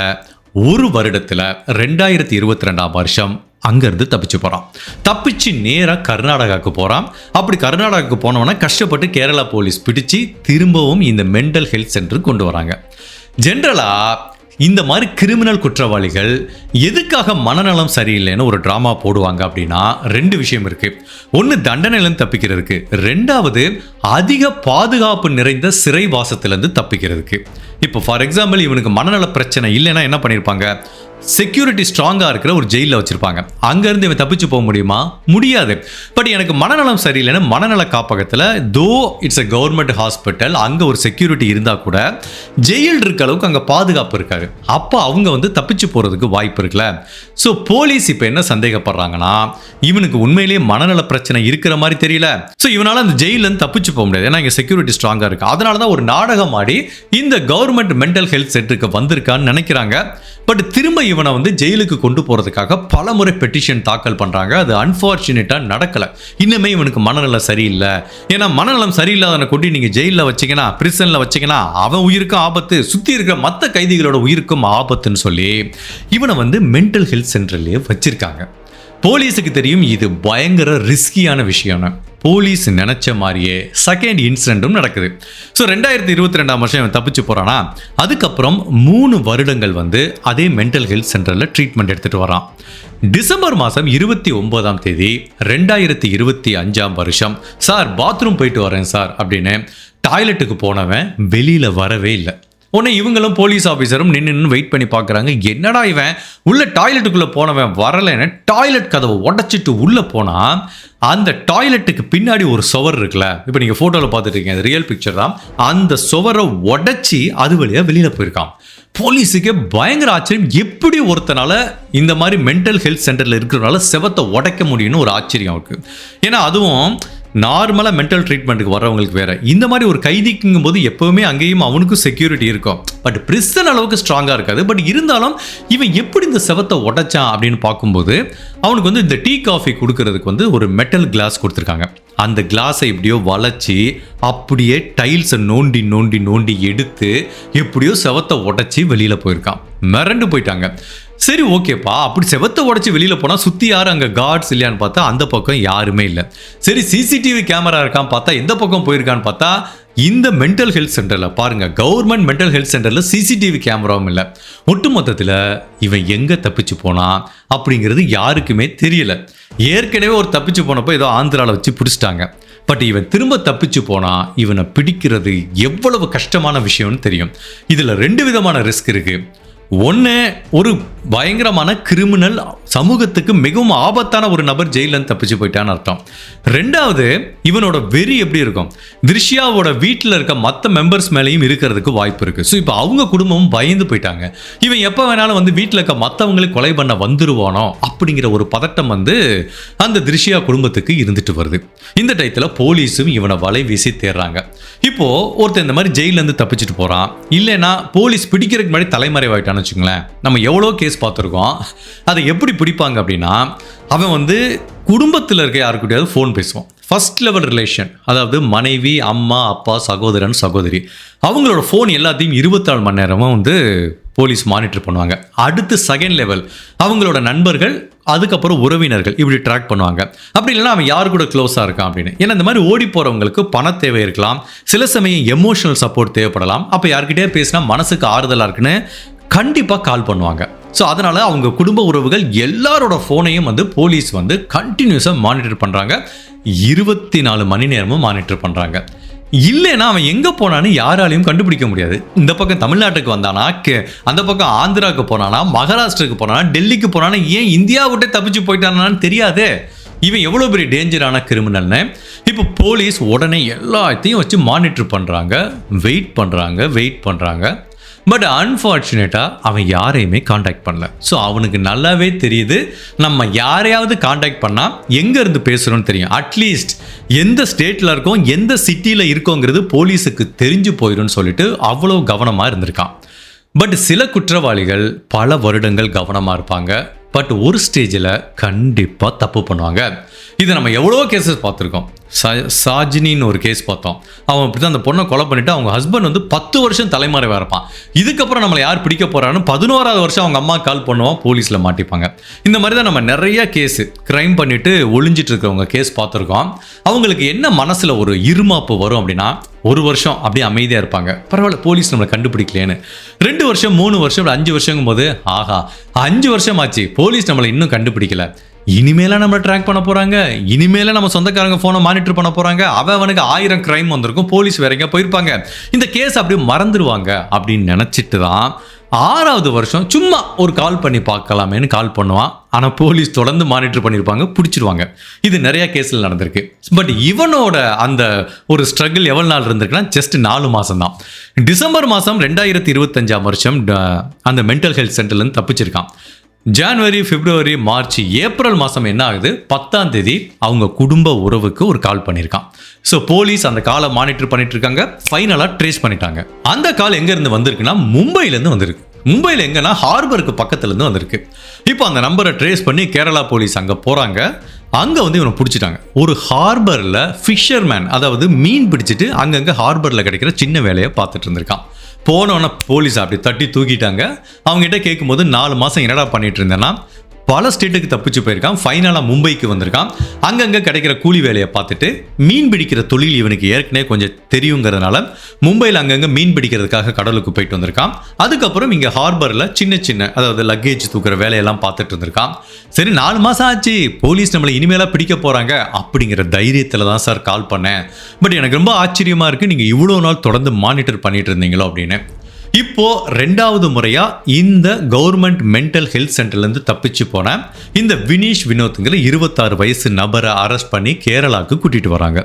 ஒரு வருடத்தில் 2022 அங்கேருந்து தப்பிச்சு போகிறான். தப்பிச்சு நேராக கர்நாடகாவுக்கு போகிறான். அப்படி கர்நாடகாவுக்கு போனவொன்னே கஷ்டப்பட்டு கேரளா போலீஸ் பிடிச்சி திரும்பவும் இந்த மென்டல் ஹெல்த் சென்டருக்கு கொண்டு வராங்க. ஜென்ரலாக இந்த மாதிரி கிரிமினல் குற்றவாளிகள் எதுக்காக மனநலம் சரியில்லைன்னு ஒரு ட்ராமா போடுவாங்க அப்படின்னா 2 விஷயம் இருக்கு. ஒன்று தண்டனையிலேருந்து தப்பிக்கிறதுக்கு, 2வது அதிக பாதுகாப்பு நிறைந்த சிறைவாசத்திலேருந்து தப்பிக்கிறதுக்கு. இப்போ ஃபார் எக்ஸாம்பிள் இவனுக்கு மனநல பிரச்சனை இல்லைன்னா என்ன பண்ணியிருப்பாங்க? செக்யூரிட்டி ஸ்ட்ராங்காக இருக்கிற ஒரு ஜெயிலில் வச்சிருப்பாங்க. அங்கேருந்து இவன் தப்பிச்சு போக முடியுமா? முடியாது. பட் எனக்கு மனநலம் சரியில்லைன்னு மனநல காப்பகத்தில் தோ இட்ஸ் அ கவர்மெண்ட் ஹாஸ்பிட்டல், அங்கே ஒரு செக்யூரிட்டி இருந்தால் கூட ஜெயில் இருக்க அளவுக்கு அங்கே பாதுகாப்பு இருக்காரு. அப்போ அவங்க தப்பிச்சு போகிறதுக்கு வாய்ப்பு இருக்குல்ல. ஸோ போலீஸ் இப்போ என்ன சந்தேகப்படுறாங்கன்னா, இவனுக்கு உண்மையிலேயே மனநல பிரச்சனை இருக்கிற மாதிரி தெரியல. ஸோ இவனால் அந்த ஜெயிலேருந்து தப்பிச்சு போக முடியாது, ஏன்னா இங்கே செக்யூரிட்டி ஸ்ட்ராங்காக இருக்கு. அதனால தான் ஒரு நாடகம் ஆடி இந்த கவர்மெண்ட் மென்டல் ஹெல்த் சென்டருக்கு வந்திருக்கான்னு நினைக்கிறாங்க. பட் திரும்ப இவனை ஜெயிலுக்கு கொண்டு போறதுக்காக பல முறை பெட்டிஷன் தாக்கல் பண்றாங்க. அது அன்பார்ச்சுனேட்டா நடக்கல. இன்னுமே இவனுக்கு மனநலம் சரியில்லை. ஏன்னா மனநலம் சரியில்லாதவனை கொண்டு நீங்க ஜெயிலில் வச்சீங்கன்னா, பிரிசன்ல வச்சீங்கன்னா அவன் உயிருக்கும் ஆபத்து, சுத்தி இருக்கிற மற்ற கைதிகளோட உயிருக்கும் ஆபத்துன்னு சொல்லி இவனை மென்டல் ஹெல்த் சென்டர்லயே வச்சிருக்காங்க. போலீஸுக்கு தெரியும் இது பயங்கர ரிஸ்கியான விஷயம்னு. போலீஸ் நினைச்ச மாதிரியே செகண்ட் இன்சிடென்ட்டும் நடக்குது. ஸோ 2022 இவன் தப்பிச்சு போறானா, அதுக்கப்புறம் 3 வருடங்கள் அதே மென்டல் ஹெல்த் சென்டரில் ட்ரீட்மெண்ட் எடுத்துட்டு வரான். டிசம்பர் 29 2025 சார் பாத்ரூம் போயிட்டு வரேன் சார் அப்படின்னு டாய்லெட்டுக்கு போனவன் வெளியில வரவே இல்லை. உடனே இவங்களும் போலீஸ் ஆஃபீஸரும் நின்று வெயிட் பண்ணி பார்க்குறாங்க. என்னடா இவன் உள்ள டாய்லெட்டுக்குள்ளே போனவன் வரலைன்னு டாய்லெட் கதவை உடச்சிட்டு உள்ளே போனால் அந்த டாய்லெட்டுக்கு பின்னாடி ஒரு சுவர் இருக்குல்ல, இப்போ நீங்கள் ஃபோட்டோவில் பார்த்துட்டு இருக்கீங்க, அது ரியல் பிக்சர் தான். அந்த சுவரை உடச்சி அது வழியாக வெளியில் போயிருக்கான். போலீஸுக்கே பயங்கர ஆச்சரியம். எப்படி ஒருத்தனால இந்த மாதிரி மென்டல் ஹெல்த் சென்டரில் இருக்கிறனால செவத்தை உடைக்க முடியும்னு ஒரு ஆச்சரியம் இருக்குது. ஏன்னா அதுவும் நார்மலாக மென்டல் ட்ரீட்மெண்ட்டுக்கு வரவங்களுக்கு வேறு, இந்த மாதிரி ஒரு கைதிக்குங்கும் போது எப்போவுமே அங்கேயும் அவனுக்கும் செக்யூரிட்டி இருக்கும். பட் பிரிசன் அளவுக்கு ஸ்ட்ராங்காக இருக்காது. பட் இருந்தாலும் இவன் எப்படி இந்த செவத்தை உடைச்சான் அப்படின்னு பார்க்கும்போது அவனுக்கு இந்த டீ காஃபி கொடுக்கறதுக்கு ஒரு மெட்டல் கிளாஸ் கொடுத்துருக்காங்க. அந்த கிளாஸை எப்படியோ வளைச்சி அப்படியே டைல்ஸை நோண்டி நோண்டி நோண்டி எடுத்து எப்படியோ செவத்தை உடைச்சி வெளியில் போயிருக்கான். மிரண்டு போயிட்டாங்க. சரி ஓகேப்பா, அப்படி செவத்தை உடச்சி வெளியில் போனால் சுற்றி யாரும் அங்கே கார்ட்ஸ் இல்லையான்னு பார்த்தா அந்த பக்கம் யாருமே இல்லை. சரி சிசிடிவி கேமரா இருக்கான்னு பார்த்தா எந்த பக்கம் போயிருக்கான்னு பார்த்தா இந்த மென்டல் ஹெல்த் சென்டரில் பாருங்க, கவர்மெண்ட் மென்டல் ஹெல்த் சென்டரில் சிசிடிவி கேமராவும் இல்லை. ஒட்டு மொத்தத்தில் இவன் எங்கே தப்பிச்சு போனான் அப்படிங்கிறது யாருக்குமே தெரியல. ஏற்கனவே ஒரு தப்பிச்சு போனப்போ ஏதோ ஆந்திராவில் வச்சு பிடிச்சிட்டாங்க. பட் இவன் திரும்ப தப்பிச்சு போனா இவனை பிடிக்கிறது எவ்வளவு கஷ்டமான விஷயம்னு தெரியும். இதில் 2 விதமான ரிஸ்க் இருக்கு. ஒன்று, ஒரு பயங்கரமான கிரிமினல், சமூகத்துக்கு மிகவும் ஆபத்தான ஒரு நபர் ஜெயிலில் தப்பிச்சு போயிட்டான்னு அர்த்தம். 2வது, இவனோட வெறி எப்படி இருக்கும், திரிஷியாவோட வீட்டில் இருக்க மற்ற மெம்பர்ஸ் மேலேயும் இருக்கிறதுக்கு வாய்ப்பு இருக்கு. ஸோ இப்போ அவங்க குடும்பமும் பயந்து போயிட்டாங்க. இவன் எப்போ வேணாலும் வீட்டில் இருக்க மற்றவங்களை கொலை பண்ண வந்துருவானோ அப்படிங்கிற ஒரு பதட்டம் அந்த திரிஷியா குடும்பத்துக்கு இருந்துட்டு வருது. இந்த டயத்தில் போலீஸும் இவனை வலை வீசி தேடுறாங்க. இப்போ ஒருத்தர் இந்த மாதிரி ஜெயிலேருந்து தப்பிச்சுட்டு போறான், இல்லைன்னா போலீஸ் பிடிக்கிறதுக்கு முன்னாடி தலைமறைவாயிட்டான்னு வச்சுங்களேன். நம்ம எவ்வளோ கேஸ் பார்த்துருக்கோம். அதை எப்படி பிடிப்பாங்க அப்படின்னா, அவன் குடும்பத்தில் இருக்க யாருக்கிட்டையாவது ஃபோன் பேசுவான். ஃபர்ஸ்ட் லெவல் ரிலேஷன், அதாவது மனைவி, அம்மா, அப்பா, சகோதரன், சகோதரி, அவங்களோட ஃபோன் எல்லாத்தையும் 24 மணி நேரமும் போலீஸ் மானிட்டர் பண்ணுவாங்க. அடுத்து செகண்ட் லெவல், அவங்களோட நண்பர்கள், அதுக்கப்புறம் உறவினர்கள், இப்படி ட்ராக் பண்ணுவாங்க. அப்படி இல்லைன்னா அவன் யாரு கூட க்ளோஸாக இருக்கான் அப்படின்னு. ஏன்னா இந்த மாதிரி ஓடி போகிறவங்களுக்கு பண தேவை இருக்கலாம், சில சமயம் எமோஷனல் சப்போர்ட் தேவைப்படலாம். அப்போ யார்கிட்டயே பேசினா மனசுக்கு ஆறுதலாக இருக்குன்னு கண்டிப்பாக கால் பண்ணுவாங்க. ஸோ அதனால் அவங்க குடும்ப உறவுகள் எல்லாரோட ஃபோனையும் போலீஸ் கண்டினியூஸாக மானிட்டர் பண்ணுறாங்க. 24 மணி நேரமும் மானிட்டர் பண்ணுறாங்க. இல்லைன்னா அவன் எங்கே போனான்னு யாராலையும் கண்டுபிடிக்க முடியாது. இந்த பக்கம் தமிழ்நாட்டுக்கு வந்தானா, அந்த பக்கம் ஆந்திராவுக்கு போனானா, மகாராஷ்டிராவுக்கு போனானா, டெல்லிக்கு போனானா, ஏன் இந்தியா விட்டே தப்பிச்சு போயிட்டானான்னு தெரியாது. இவன் எவ்வளோ பெரிய டேஞ்சரான கிரிமினல்னு இப்போ போலீஸ் உடனே எல்லாத்தையும் வச்சு மானிட்டர் பண்ணுறாங்க, வெயிட் பண்ணுறாங்க. பட் அன்ஃபார்ச்சுனேட்டாக அவன் யாரையுமே காண்டாக்ட் பண்ணல. ஸோ அவனுக்கு நல்லாவே தெரியுது, நம்ம யாரையாவது காண்டாக்ட் பண்ணால் எங்கேருந்து பேசுகிறோன்னு தெரியும். அட்லீஸ்ட் எந்த ஸ்டேட்டில் இருக்கோம், எந்த சிட்டியில் இருக்கோங்கிறது போலீஸுக்கு தெரிஞ்சு போயிடும்னு சொல்லிட்டு அவ்வளோ கவனமாக இருந்திருக்கான். பட் சில குற்றவாளிகள் பல வருடங்கள் கவனமாக இருப்பாங்க. பட் ஒரு ஸ்டேஜில் கண்டிப்பாக தப்பு பண்ணுவாங்க. இதை நம்ம எவ்வளோ கேசஸ் பார்த்துருக்கோம். சாஜினின்னு ஒரு கேஸ் பார்த்தோம். அவன் அப்படி தான் அந்த பொண்ணை கொலை பண்ணிட்டு அவங்க ஹஸ்பண்ட் வந்து 10 வருஷம் தலைமறைவாக இருப்பான். இதுக்கப்புறம் நம்மளை யார் பிடிக்க போறான்னு 11வது வருஷம் அவங்க அம்மா கால் பண்ணுவோம், போலீஸில் மாட்டிப்பாங்க. இந்த மாதிரி தான் நம்ம நிறைய கேஸ் கிரைம் பண்ணிட்டு ஒளிஞ்சிட்டு இருக்கிறவங்க கேஸ் பார்த்துருக்கோம். அவங்களுக்கு என்ன மனசில் ஒரு இருமாப்பு வரும் அப்படின்னா, 1 வருஷம் அப்படியே அமைதியாக இருப்பாங்க, பரவாயில்ல போலீஸ் நம்மளை கண்டுபிடிக்கலேன்னு. 2 வருஷம் 3 வருஷம் 5 வருஷங்கும் போது ஆஹா 5 வருஷம் ஆச்சு போலீஸ் நம்மளை இன்னும் கண்டுபிடிக்கல, இனிமேல நம்ம ட்ராக் பண்ண போறாங்க, இனிமேல நம்ம சொந்தக்காரங்க போனை மானிட்டர் பண்ண போறாங்க, அவனுக்கு 1000 கிரைம் வந்திருக்கும், போலீஸ் வேற எங்க போயிருப்பாங்க, இந்த கேஸ் அப்படியே மறந்துடுவாங்க அப்படின்னு நினைச்சிட்டு தான் 6வது வருஷம் சும்மா ஒரு கால் பண்ணி பார்க்கலாமேன்னு கால் பண்ணுவான். ஆனால் போலீஸ் தொடர்ந்து மானிட்டர் பண்ணியிருப்பாங்க, பிடிச்சிருவாங்க. இது நிறைய கேஸில் நடந்திருக்கு. பட் இவனோட அந்த ஒரு ஸ்ட்ரகிள் எவ்வளோ நாள் இருந்திருக்குன்னா ஜஸ்ட் 4 மாதம் தான். டிசம்பர் மாதம் 2025 வருஷம் அந்த மென்டல் ஹெல்த் சென்டர்லேருந்து தப்பிச்சிருக்கான். ஜனவரி, பிப்ரவரி, மார்ச், ஏப்ரல் மாதம் என்ன ஆகுது, 10ஆம் தேதி அவங்க குடும்ப உறவுக்கு ஒரு கால் பண்ணியிருக்கான். ஸோ போலீஸ் அந்த காலை மானிட்டர் பண்ணிட்டு இருக்காங்க, ஃபைனலாக ட்ரேஸ் பண்ணிட்டாங்க. அந்த கால் எங்கேருந்து வந்திருக்குன்னா மும்பையிலேருந்து வந்திருக்கு. மும்பையில் எங்கன்னா ஹார்பருக்கு பக்கத்துலேருந்து வந்திருக்கு. இப்போ அந்த நம்பரை ட்ரேஸ் பண்ணி கேரளா போலீஸ் அங்கே போகிறாங்க. அங்கே வந்து இவனை பிடிச்சிட்டாங்க. ஒரு ஹார்பரில் ஃபிஷர்மேன், அதாவது மீன் பிடிச்சிட்டு அங்கங்கே ஹார்பரில் கிடைக்கிற சின்ன வேலையை பார்த்துட்டு இருந்திருக்கான். போனோன்னா போலீஸ் அப்படி தட்டி தூக்கிட்டாங்க. அவங்ககிட்ட கேட்கும்போது 4 மாதம் என்னடா பண்ணிட்டு இருந்தேன்னா, பல ஸ்டேட்டுக்கு தப்பிச்சு போயிருக்கான், ஃபைனலாக மும்பைக்கு வந்திருக்கான். அங்கங்கே கிடைக்கிற கூலி வேலையை பார்த்துட்டு மீன் பிடிக்கிற தொழில் இவனுக்கு ஏற்கனவே கொஞ்சம் தெரியுங்கிறதுனால மும்பையில் அங்கங்கே மீன் பிடிக்கிறதுக்காக கடலுக்கு போயிட்டு வந்திருக்கான். அதுக்கப்புறம் இங்கே ஹார்பரில் சின்ன சின்ன அதாவது லக்கேஜ் தூக்குற வேலையெல்லாம் பார்த்துட்டு இருந்திருக்கான். சரி 4 மாதம் ஆச்சு, போலீஸ் நம்மளை இனிமேலாக பிடிக்க போகிறாங்க அப்படிங்கிற தைரியத்தில் தான் சார் கால் பண்ணேன். பட் எனக்கு ரொம்ப ஆச்சரியமாக இருக்குது, நீங்கள் இவ்வளோ நாள் தொடர்ந்து மானிட்டர் பண்ணிட்டு இருந்தீங்களோ அப்படின்னு. இப்போ 2வது முறையா இந்த கவர்மெண்ட் மென்டல் ஹெல்த் சென்டர்லேருந்து தப்பிச்சு போன இந்த வினீஷ் வினோத்ங்கிற 26 வயசு நபரை அரெஸ்ட் பண்ணி கேரளாவுக்கு கூட்டிட்டு வராங்க.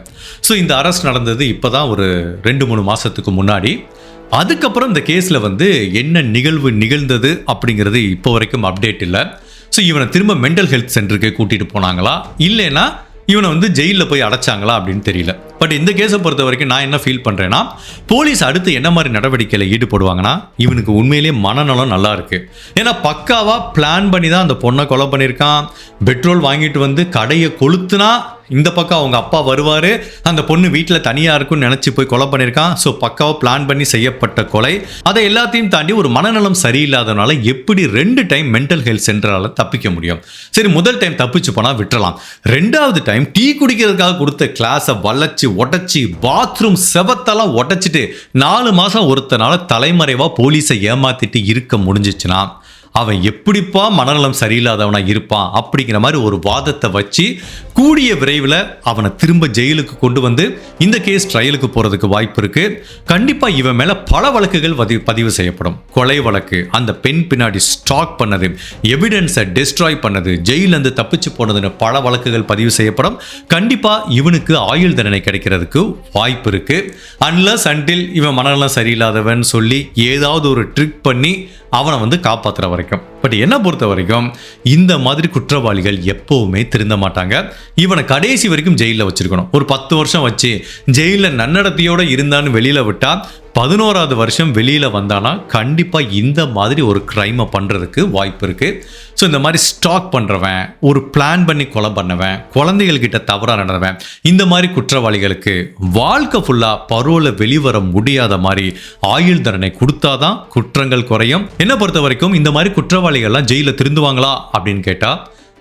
ஸோ இந்த அரெஸ்ட் நடந்தது இப்போதான் ஒரு 2-3 மாசத்துக்கு முன்னாடி. அதுக்கப்புறம் இந்த கேஸில் வந்து என்ன நிகழ்வு நிகழ்ந்தது அப்படிங்கிறது இப்போ வரைக்கும் அப்டேட் இல்லை. ஸோ இவனை திரும்ப மென்டல் ஹெல்த் சென்டருக்கு கூட்டிட்டு போனாங்களா இல்லைன்னா இவனை வந்து ஜெயிலில் போய் அடைச்சாங்களா அப்படின்னு தெரியல. பட் இந்த கேஸை பொறுத்த வரைக்கும் நான் என்ன ஃபீல் பண்ணுறேன்னா, போலீஸ் அடுத்து என்ன மாதிரி நடவடிக்கையில் ஈடுபடுவாங்கன்னா, இவனுக்கு உண்மையிலேயே மனநலம் நல்லா இருக்குது. ஏன்னா பக்காவாக பிளான் பண்ணி தான் அந்த பொண்ணை கொலை பண்ணியிருக்கான். பெட்ரோல் வாங்கிட்டு வந்து கடையை கொளுத்துனா இந்த பக்கம் அவங்க அப்பா வருவார், அந்த பொண்ணு வீட்டில் தனியாக இருக்குன்னு நினச்சி போய் கொலை பண்ணியிருக்கான். ஸோ பக்காவாக பிளான் பண்ணி செய்யப்பட்ட கொலை. அதை எல்லாத்தையும் தாண்டி ஒரு மனநலம் சரியில்லாதனால எப்படி 2 டைம் மென்டல் ஹெல்த் சென்டரால் தப்பிக்க முடியும்? சரி, முதல் டைம் தப்பிச்சு போனால் விட்டுறலாம். 2வது டைம் டீ குடிக்கிறதுக்காக கொடுத்த கிளாஸை வளைச்சி உடச்சி பாத்ரூம் செவத்தெல்லாம் உடச்சிட்டு 4 மாதம் ஒருத்தனால தலைமறைவாக போலீஸை ஏமாத்திட்டு இருக்க முடிஞ்சிச்சுன்னா அவன் எப்படிப்பா மனநலம் சரியில்லாதவனா இருப்பான் அப்படிங்கிற மாதிரி ஒரு வாதத்தை வச்சு கூடிய விரைவில் அவனை திரும்ப ஜெயிலுக்கு கொண்டு வந்து இந்த கேஸ் ட்ரையலுக்கு போகிறதுக்கு வாய்ப்பு இருக்கு. கண்டிப்பாக இவன் மேலே பல வழக்குகள் பதிவு செய்யப்படும். கொலை வழக்கு, அந்த பெண் பின்னாடி ஸ்டாக் பண்ணது, எவிடன்ஸை டெஸ்ட்ராய் பண்ணது, ஜெயிலேருந்து தப்பிச்சு போனதுன்னு பல வழக்குகள் பதிவு செய்யப்படும். கண்டிப்பாக இவனுக்கு ஆயுள் தண்டனை கிடைக்கிறதுக்கு வாய்ப்பு இருக்கு. அன்லஸ் அன்டில் இவன் மனநலம் சரியில்லாதவன் சொல்லி ஏதாவது ஒரு ட்ரிக் பண்ணி அவனை வந்து காப்பாற்றுற வரைக்கும். பட் என்ன பொறுத்த வரைக்கும் இந்த மாதிரி குற்றவாளிகள் எப்பவுமே திருந்த மாட்டாங்க. இவனை கடைசி வரைக்கும் ஜெயிலில் வச்சிருக்கணும். ஒரு 10 வருஷம் வச்சு ஜெயிலில் நன்னடத்தையோடு இருந்தான்னு வெளியில் விட்டா 11வது வருஷம் வெளியில் வந்தானா கண்டிப்பாக இந்த மாதிரி ஒரு கிரைமை பண்ணுறதுக்கு வாய்ப்பு இருக்குது. ஸோ இந்த மாதிரி ஸ்டாக் பண்ணுறவன், ஒரு பிளான் பண்ணி கொலை பண்ணவன், குழந்தைகள்கிட்ட தவறாக நடந்தவன், இந்த மாதிரி குற்றவாளிகளுக்கு வாழ்க்கை ஃபுல்லாக பரோல வெளிவர முடியாத மாதிரி ஆயுள் தண்டனை கொடுத்தாதான் குற்றங்கள் குறையும். என்னை பொறுத்த வரைக்கும் இந்த மாதிரி குற்றவாளிகள்லாம் ஜெயிலில் திருந்துவாங்களா அப்படின்னு கேட்டால்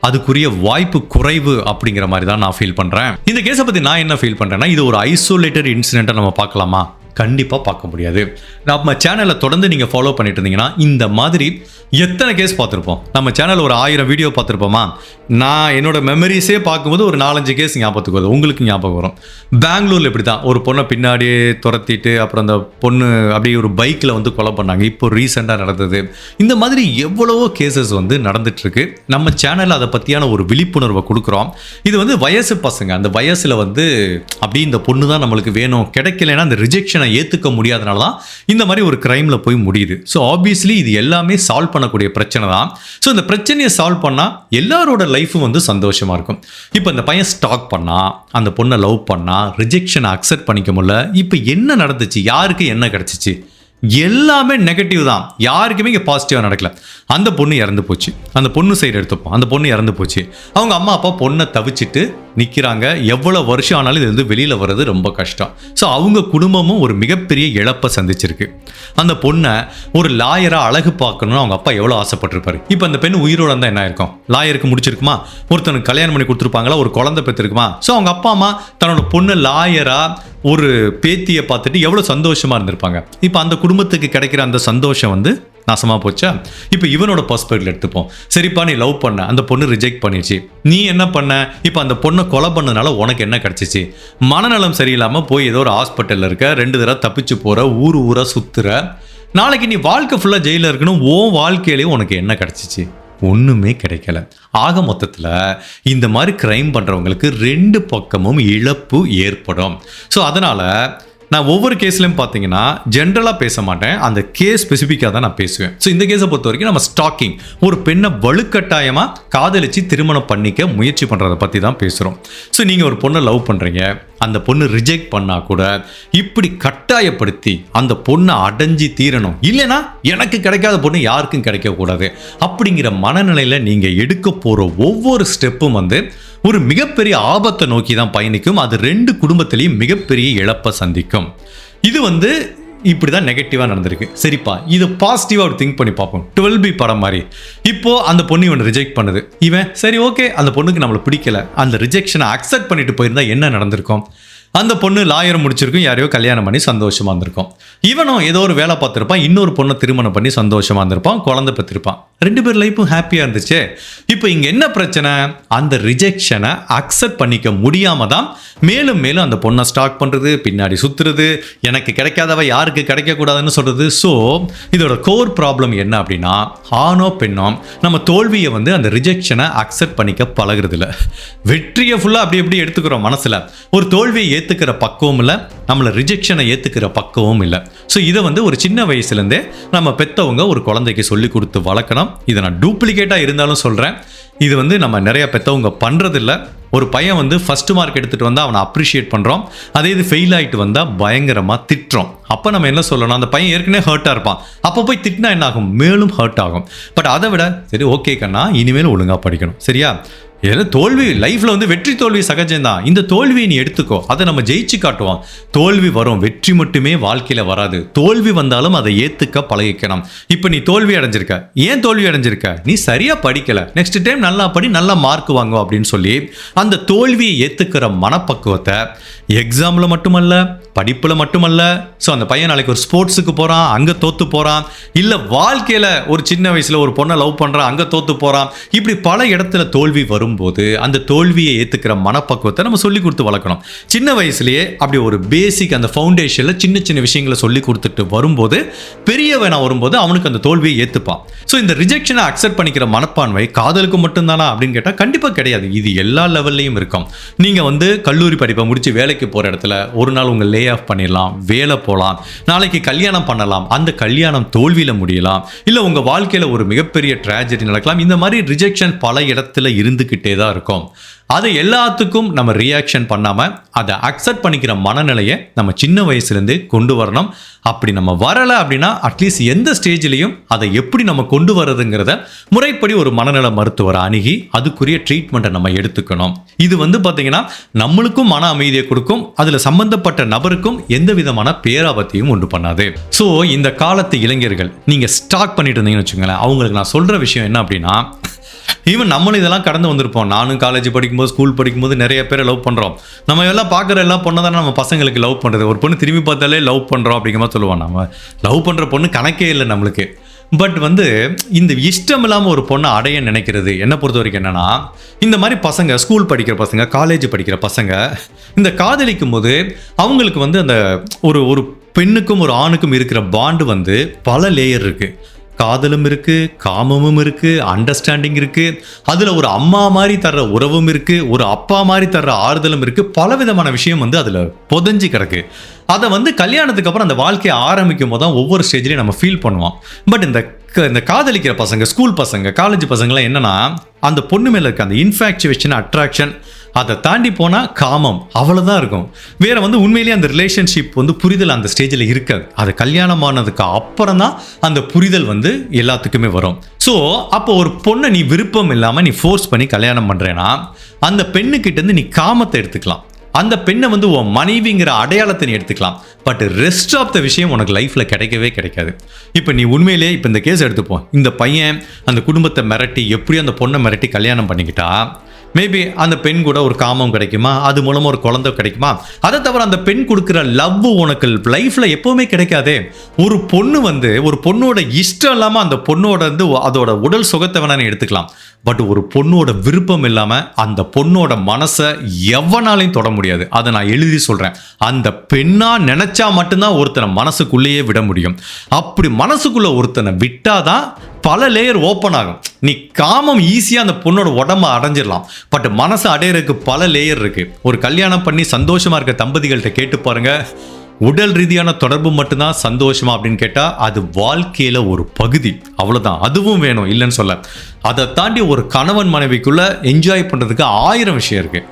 அதுக்குரிய வாய்ப்பு குறைவு அப்படிங்கிற மாதிரி தான் நான் ஃபீல் பண்ணுறேன். இந்த கேஸை பற்றி நான் என்ன ஃபீல் பண்ணுறேன்னா, இது ஒரு ஐசோலேட்டட் இன்சிடென்ட்டை நம்ம பார்க்கலாமா? கண்டிப்பாக பார்க்க முடியாது. நம்ம சேனலை தொடர்ந்து நீங்கள் ஃபாலோ பண்ணிட்டு இருந்தீங்கன்னா இந்த மாதிரி எத்தனை கேஸ் பார்த்துருப்போம். நம்ம சேனல் ஒரு 1000 வீடியோ பார்த்துருப்போமா? நான் என்னோட மெமரிஸே பார்க்கும்போது ஒரு 4-5 கேஸ் ஞாபகத்துக்கு வரும். உங்களுக்கு ஞாபகம் வரும். பெங்களூரில் இப்படி தான் ஒரு பொண்ணை பின்னாடியே துரத்திட்டு அப்புறம் அந்த பொண்ணு அப்படியே ஒரு பைக்கில் வந்து கொலை பண்ணாங்க. இப்போ ரீசெண்டாக நடந்தது. இந்த மாதிரி எவ்வளவோ கேசஸ் வந்து நடந்துட்டுருக்கு. நம்ம சேனலில் அதை பற்றியான ஒரு விழிப்புணர்வை கொடுக்குறோம். இது வந்து வயசு பசங்க, அந்த வயசில் வந்து அப்படி இந்த பொண்ணு தான் நம்மளுக்கு வேணும், கிடைக்கலன்னா அந்த ரிஜெக்ஷனை ஏற்றுக்க முடியாதனால தான் இந்த மாதிரி ஒரு கிரைமில் போய் முடியுது. ஸோ ஆப்வியஸ்லி இது எல்லாமே சால்வ் பண்ணக்கூடிய பிரச்சனை தான். ஸோ இந்த பிரச்சனையை சால்வ் பண்ணால் எல்லாரோட லைஃபும் வந்து சந்தோஷமாக இருக்கும். இப்போ இந்த பையன் ஸ்டாக் பண்ணா, அந்த பொண்ணை லவ் பண்ணா, ரிஜெக்ஷனை அக்செப்ட் பண்ணிக்க முடியல. இப்போ என்ன நடந்துச்சு? யாருக்கு என்ன கிடச்சிச்சு? எல்லாமே நெகட்டிவ் தான். யாருக்குமே இங்கே பாசிட்டிவாக நடக்கல. அந்த பொண்ணு இறந்து போச்சு. அந்த பொண்ணு சைடு எடுத்துப்போம். அந்த பொண்ணு இறந்து போச்சு. அவங்க அம்மா அப்பா பொண்ணை தவிச்சிட்டு நிற்கிறாங்க. எவ்வளோ வருஷம் ஆனாலும் இது வந்து வெளியில் வர்றது ரொம்ப கஷ்டம். ஸோ அவங்க குடும்பமும் ஒரு மிகப்பெரிய இழப்பை சந்திச்சிருக்கு. அந்த பொண்ணை ஒரு லாயராக அழகு பார்க்கணும்னு அவங்க அப்பா எவ்வளோ ஆசைப்பட்டிருப்பாரு. இப்போ அந்த பெண் உயிரோடு இருந்தால் என்ன இருக்கும்? லாயருக்கு முடிச்சிருக்குமா? ஒருத்தனுக்கு கல்யாணம் பண்ணி கொடுத்துருப்பாங்களா? ஒரு குழந்தை பெற்றிருக்குமா? ஸோ அவங்க அப்பா அம்மா தன்னோட பொண்ணு லாயராக ஒரு பேத்தியை பார்த்துட்டு எவ்வளோ சந்தோஷமாக இருந்திருப்பாங்க. இப்போ அந்த குடும்பத்துக்கு கிடைக்கிற அந்த சந்தோஷம் வந்து நாசமாக போச்சா? இப்போ இவனோட பர்ஸ்பெக்டிவ் எடுத்துப்போம். சரிப்பா, நீ லவ் பண்ண, அந்த பொண்ணு ரிஜெக்ட் பண்ணிடுச்சு, நீ என்ன பண்ண? இப்போ அந்த பொண்ணை கொலை பண்ணதுனால உனக்கு என்ன கிடச்சிச்சு? மனநலம் சரியில்லாமல் போய் ஏதோ ஒரு ஹாஸ்பிட்டலில் இருக்க, 2 தடவை தப்பிச்சு போகிற, ஊராக சுற்றுற, நாளைக்கு நீ வாழ்க்கை ஃபுல்லாக ஜெயிலில் இருக்கணும். வாழ்க்கையிலேயே உனக்கு என்ன கிடச்சிச்சு? ஒன்றுமே கிடைக்கல. ஆக மொத்தத்தில் இந்த மாதிரி கிரைம் பண்ணுறவங்களுக்கு 2 பக்கமும் இழப்பு ஏற்படும். ஸோ அதனால் நான் ஒவ்வொரு கேஸ்லையும் பார்த்தீங்கன்னா ஜென்ரலாக பேச மாட்டேன், அந்த கேஸ் ஸ்பெசிஃபிக்காக தான் நான் பேசுவேன். ஸோ இந்த கேஸை பொறுத்த வரைக்கும் நம்ம ஸ்டாக்கிங், ஒரு பெண்ணை வலுக்கட்டாயமாக காதலிச்சு திருமணம் பண்ணிக்க முயற்சி பண்ணுறதை பற்றி தான் பேசுகிறோம். ஸோ நீங்கள் ஒரு பொண்ணை லவ் பண்ணுறீங்க, அந்த பொண்ணு ரிஜெக்ட் பண்ணால் கூட இப்படி கட்டாயப்படுத்தி அந்த பொண்ணை அடைஞ்சி தீரணும், இல்லைன்னா எனக்கு கிடைக்காத பொண்ணு யாருக்கும் கிடைக்கக்கூடாது அப்படிங்கிற மனநிலையில் நீங்கள் எடுக்க போகிற ஒவ்வொரு ஸ்டெப்பும் வந்து ஒரு மிகப்பெரிய ஆபத்தை நோக்கி தான் பயணிக்கும். அது 2 குடும்பத்திலையும் மிகப்பெரிய இழப்பை சந்திக்கும். இது வந்து இப்படி தான் நெகட்டிவாக நடந்திருக்கு. சரிப்பா, இது பாசிட்டிவாக ஒரு திங்க் பண்ணி பார்ப்போம். 12B படம் மாதிரி. இப்போது அந்த பொண்ணு இவன் ரிஜெக்ட் பண்ணுது. இவன் சரி ஓகே, அந்த பொண்ணுக்கு நம்மளை பிடிக்கல, அந்த ரிஜெக்ஷனை அக்செப்ட் பண்ணிட்டு போயிருந்தா என்ன நடந்திருக்கும்? அந்த பொண்ணு லாயர் முடிச்சிருக்கும், யாரையோ கல்யாணம் பண்ணி சந்தோஷமாக இருந்திருக்கும். இவனும் ஏதோ ஒரு வேலை பார்த்துருப்பான், இன்னொரு பொண்ணை திருமணம் பண்ணி சந்தோஷமாக இருந்திருப்பான், குழந்தை பெற்றிருப்பான், 2 பேர் லைஃப்பும் ஹாப்பியாக இருந்துச்சு. இப்போ இங்கே என்ன பிரச்சனை? அந்த ரிஜெக்ஷனை அக்செப்ட் பண்ணிக்க முடியாமல் தான் மேலும் மேலும் அந்த பொண்ணை ஸ்டாக் பண்ணுறது, பின்னாடி சுற்றுறது, எனக்கு கிடைக்காதவ யாருக்கு கிடைக்கக்கூடாதுன்னு சொல்கிறது. ஸோ இதோட கோர் ப்ராப்ளம் என்ன அப்படின்னா, ஆணோ பெண்ணோ நம்ம தோல்வியை வந்து அந்த ரிஜெக்ஷனை அக்செப்ட் பண்ணிக்க பழகிறதில்ல. வெற்றியை ஃபுல்லாக அப்படி எப்படி எடுத்துக்கிறோம் மனசில், ஒரு தோல்வியை ஏற்றுக்கிற பக்குவம் இல்லை, நம்மளை ரிஜெக்ஷனை ஏற்றுக்கிற பக்குவம் இல்லை. ஸோ இதை வந்து ஒரு சின்ன வயசுலேருந்தே நம்ம பெற்றவங்க ஒரு குழந்தைக்கு சொல்லி கொடுத்து வளர்க்கணும். இதை நான் டூப்ளிகேட்டாக இருந்தாலும் சொல்கிறேன், இது வந்து நம்ம நிறைய பெற்றவங்க பண்ணுறதில்ல. ஒரு பையன் வந்து ஃபர்ஸ்ட் மார்க் எடுத்துகிட்டு வந்தால் அவனை அப்ரிஷியேட் பண்ணுறோம், அதே இது ஃபெயில் ஆகிட்டு வந்தால் பயங்கரமாக திட்டுறோம். அப்போ நம்ம என்ன சொல்லணும்? அந்த பையன் ஏற்கனவே ஹர்ட்டாக இருப்பான், அப்போ போய் திட்டினா என்ன ஆகும்? மேலும் ஹர்ட் ஆகும். பட் அதை விட சரி ஓகே கண்ணா, இனிமேல் ஒழுங்காக படிக்கணும், சரியா? ஏன்னா தோல்வி லைஃப்பில் வந்து வெற்றி தோல்வி சகஜம்தான். இந்த தோல்வியை நீ எடுத்துக்கோ, அதை நம்ம ஜெயிச்சு காட்டுவோம். தோல்வி வரும், வெற்றி மட்டுமே வாழ்க்கையில் வராது. தோல்வி வந்தாலும் அதை ஏற்றுக்க பழகிக்கணும். இப்போ நீ தோல்வி அடைஞ்சிருக்க, ஏன் தோல்வி அடைஞ்சிருக்க? நீ சரியாக படிக்கலை, நெக்ஸ்ட் டைம் நல்லா படி, நல்லா மார்க் வாங்கும் அப்படின்னு சொல்லி அந்த தோல்வியை ஏற்றுக்கிற மனப்பக்குவத்தை எக்ஸாமில் மட்டுமல்ல, படிப்பில் மட்டுமல்ல. ஸோ அந்த பையன் நாளைக்கு ஒரு ஸ்போர்ட்ஸுக்கு போகிறான், அங்கே தோற்று போகிறான், இல்லை வாழ்க்கையில் ஒரு சின்ன வயசில் ஒரு பொண்ணை லவ் பண்ணுறான், அங்கே தோற்று போகிறான். இப்படி பல இடத்துல தோல்வி வரும்போது அந்த தோல்வியை ஏற்றுக்கிற மனப்பக்குவத்தை நம்ம சொல்லி கொடுத்து வளர்க்கணும். சின்ன வயசுலேயே அப்படி ஒரு பேசிக் அந்த ஃபவுண்டேஷனில் சின்ன சின்ன விஷயங்களை சொல்லி கொடுத்துட்டு வரும்போது பெரியவனா வரும்போது அவனுக்கு அந்த தோல்வியை ஏற்றுப்பான். ஸோ இந்த ரிஜெக்ஷனை அக்செப்ட் பண்ணிக்கிற மனப்பான்மை காதலுக்கு மட்டும்தானா அப்படின்னு கேட்டால் கண்டிப்பாக கிடையாது. இது எல்லா லெவல்லையும் இருக்கும். நீங்கள் வந்து கல்லூரி படிப்பை முடித்து வேலைக்கு போகிற இடத்துல ஒரு நாள் உங்கள் லே ஆஃப் பண்ணிடலாம், வேலை போகலாம், நாளைக்கு கல்யாணம் பண்ணலாம், அந்த கல்யாணம் தோல்வியில் முடியலாம், இல்லை உங்கள் வாழ்க்கையில் ஒரு மிகப்பெரிய ட்ராஜடி நடக்கலாம். இந்த மாதிரி ரிஜெக்ஷன் பல இடத்துல இருந்துக்கிட்டே தான் இருக்கும். அதை எல்லாத்துக்கும் நம்ம ரியாக்ஷன் பண்ணாமல் அதை அக்செப்ட் பண்ணிக்கிற மனநிலையை நம்ம சின்ன வயசுலேருந்தே கொண்டு வரணும். அப்படி நம்ம வரலை அப்படின்னா அட்லீஸ்ட் எந்த ஸ்டேஜ்லையும் அதை எப்படி நம்ம கொண்டு வரதுங்கிறத முறைப்படி ஒரு மனநல மருத்துவரை அணுகி அதுக்குரிய ட்ரீட்மெண்ட்டை நம்ம எடுத்துக்கணும். இது வந்து பார்த்தீங்கன்னா நம்மளுக்கும் மன அமைதியை கொடுக்கும், அதில் சம்பந்தப்பட்ட நபருக்கும் எந்த விதமான பேராபத்தையும் உண்டு பண்ணாது. ஸோ இந்த காலத்து இளைஞர்கள் நீங்கள் ஸ்டாக் பண்ணிட்டு இருந்தீங்கன்னு வச்சுக்கோங்களேன், அவங்களுக்கு நான் சொல்கிற விஷயம் என்ன அப்படின்னா, ஈவன் நம்மளும் இதெல்லாம் கடந்து வந்திருப்போம். நானும் காலேஜ் படிக்கும்போது, ஸ்கூல் படிக்கும்போது நிறைய பேரை லவ் பண்ணுறோம். நம்ம எல்லாம் பார்க்குற எல்லாம் பொண்ணை தானே நம்ம பசங்களுக்கு லவ் பண்ணுறது. ஒரு பொண்ணு திரும்பி பார்த்தாலே லவ் பண்ணுறோம் அப்படிங்கிற மாதிரி சொல்லுவான். நம்ம லவ் பண்ணுற பொண்ணு கணக்கே இல்லை நம்மளுக்கு. பட் வந்து இந்த இஷ்டம் இல்லாமல் ஒரு பொண்ணை அடைய நினைக்கிறது என்னை பொறுத்த வரைக்கும் என்னென்னா, இந்த மாதிரி பசங்க ஸ்கூல் படிக்கிற பசங்க, காலேஜ் படிக்கிற பசங்க இந்த காதலிக்கும் போது அவங்களுக்கு வந்து அந்த ஒரு பெண்ணுக்கும் ஒரு ஆணுக்கும் இருக்கிற பாண்டு வந்து பல லேயர் இருக்குது. காதலும் இருக்குது, காமமும் இருக்குது, அண்டர்ஸ்டாண்டிங் இருக்குது, அதில் ஒரு அம்மா மாதிரி தர்ற உறவும் இருக்குது, ஒரு அப்பா மாதிரி தர்ற ஆறுதலும் இருக்குது. பலவிதமான விஷயம் வந்து அதில் புதஞ்சி கிடக்கு. அதை வந்து கல்யாணத்துக்கு அப்புறம் அந்த வாழ்க்கையை ஆரம்பிக்கும் போது தான் ஒவ்வொரு ஸ்டேஜ்லையும் நம்ம ஃபீல் பண்ணுவோம். பட் இந்த காதலிக்கிற பசங்க, ஸ்கூல் பசங்க, காலேஜ் பசங்களாம் என்னென்னா, அந்த பொண்ணு மேலே இருக்க அந்த இன்ஃபேக்சுவேஷன், அட்ராக்ஷன், அதை தாண்டி போனால் காமம் அவ்வளோதான் இருக்கும். வேற வந்து உண்மையிலேயே அந்த ரிலேஷன்ஷிப் வந்து புரிதல் அந்த ஸ்டேஜில் இருக்காது. அது கல்யாணமானதுக்கு அப்புறம் தான் அந்த புரிதல் வந்து எல்லாத்துக்குமே வரும். ஸோ அப்போ ஒரு பொண்ணை நீ விருப்பம் இல்லாமல் நீ ஃபோர்ஸ் பண்ணி கல்யாணம் பண்ணுறேன்னா அந்த பெண்ணுக்கிட்டேருந்து நீ காமத்தை எடுத்துக்கலாம். அந்த பெண்ணை வந்து உன் மனைவிங்கிற அடையாளத்தை நீ எடுத்துக்கலாம். பட் ரெஸ்ட் ஆஃப் த விஷயம் உனக்கு லைஃப்பில் கிடைக்கவே கிடைக்காது. இப்போ நீ உண்மையிலே இப்போ இந்த கேஸ் எடுத்துப்போம். இந்த பையன் அந்த குடும்பத்தை மிரட்டி எப்படியும் அந்த பொண்ணை மிரட்டி கல்யாணம் பண்ணிக்கிட்டா மேபி அந்த பெண் கூட ஒரு காமம் கிடைக்குமா, அது மூலமாக ஒரு குழந்தை கிடைக்குமா? அதை தவிர அந்த பெண் கொடுக்குற லவ் உனக்கு லைஃப்பில் எப்போவுமே கிடைக்காதே. ஒரு பொண்ணு வந்து ஒரு பொண்ணோட இஷ்டம் இல்லாமல் அந்த பொண்ணோட வந்து அதோட உடல் சுகத்தை வேணா நீ எடுத்துக்கலாம். பட் ஒரு பொண்ணோட விருப்பம் இல்லாமல் அந்த பொண்ணோட மனசை எவனாலையும் தொட முடியாது. அதை நான் எழுதி சொல்கிறேன். அந்த பெண்ணா நினைச்சா மட்டும்தான் ஒருத்தனை மனசுக்குள்ளேயே விட முடியும். அப்படி மனசுக்குள்ள ஒருத்தனை விட்டாதான் பல லேயர் ஓப்பன் ஆகும். நீ காமம் ஈஸியாக அந்த பொண்ணோட உடம்ப அடைஞ்சிடலாம். பட் மனசு அடையிறதுக்கு பல லேயர் இருக்கு. ஒரு கல்யாணம் பண்ணி சந்தோஷமா இருக்க தம்பதிகள்கிட்ட கேட்டு பாருங்க, உடல் ரீதியான தொடர்பு மட்டும்தான் சந்தோஷமா அப்படின்னு கேட்டால் அது வாழ்க்கையில் ஒரு பகுதி, அவ்வளோதான். அதுவும் வேணும் இல்லைன்னு சொல்ல. அதை தாண்டி ஒரு கணவன் மனைவிக்குள்ள என்ஜாய் பண்ணுறதுக்கு 1000 விஷயம் இருக்கு.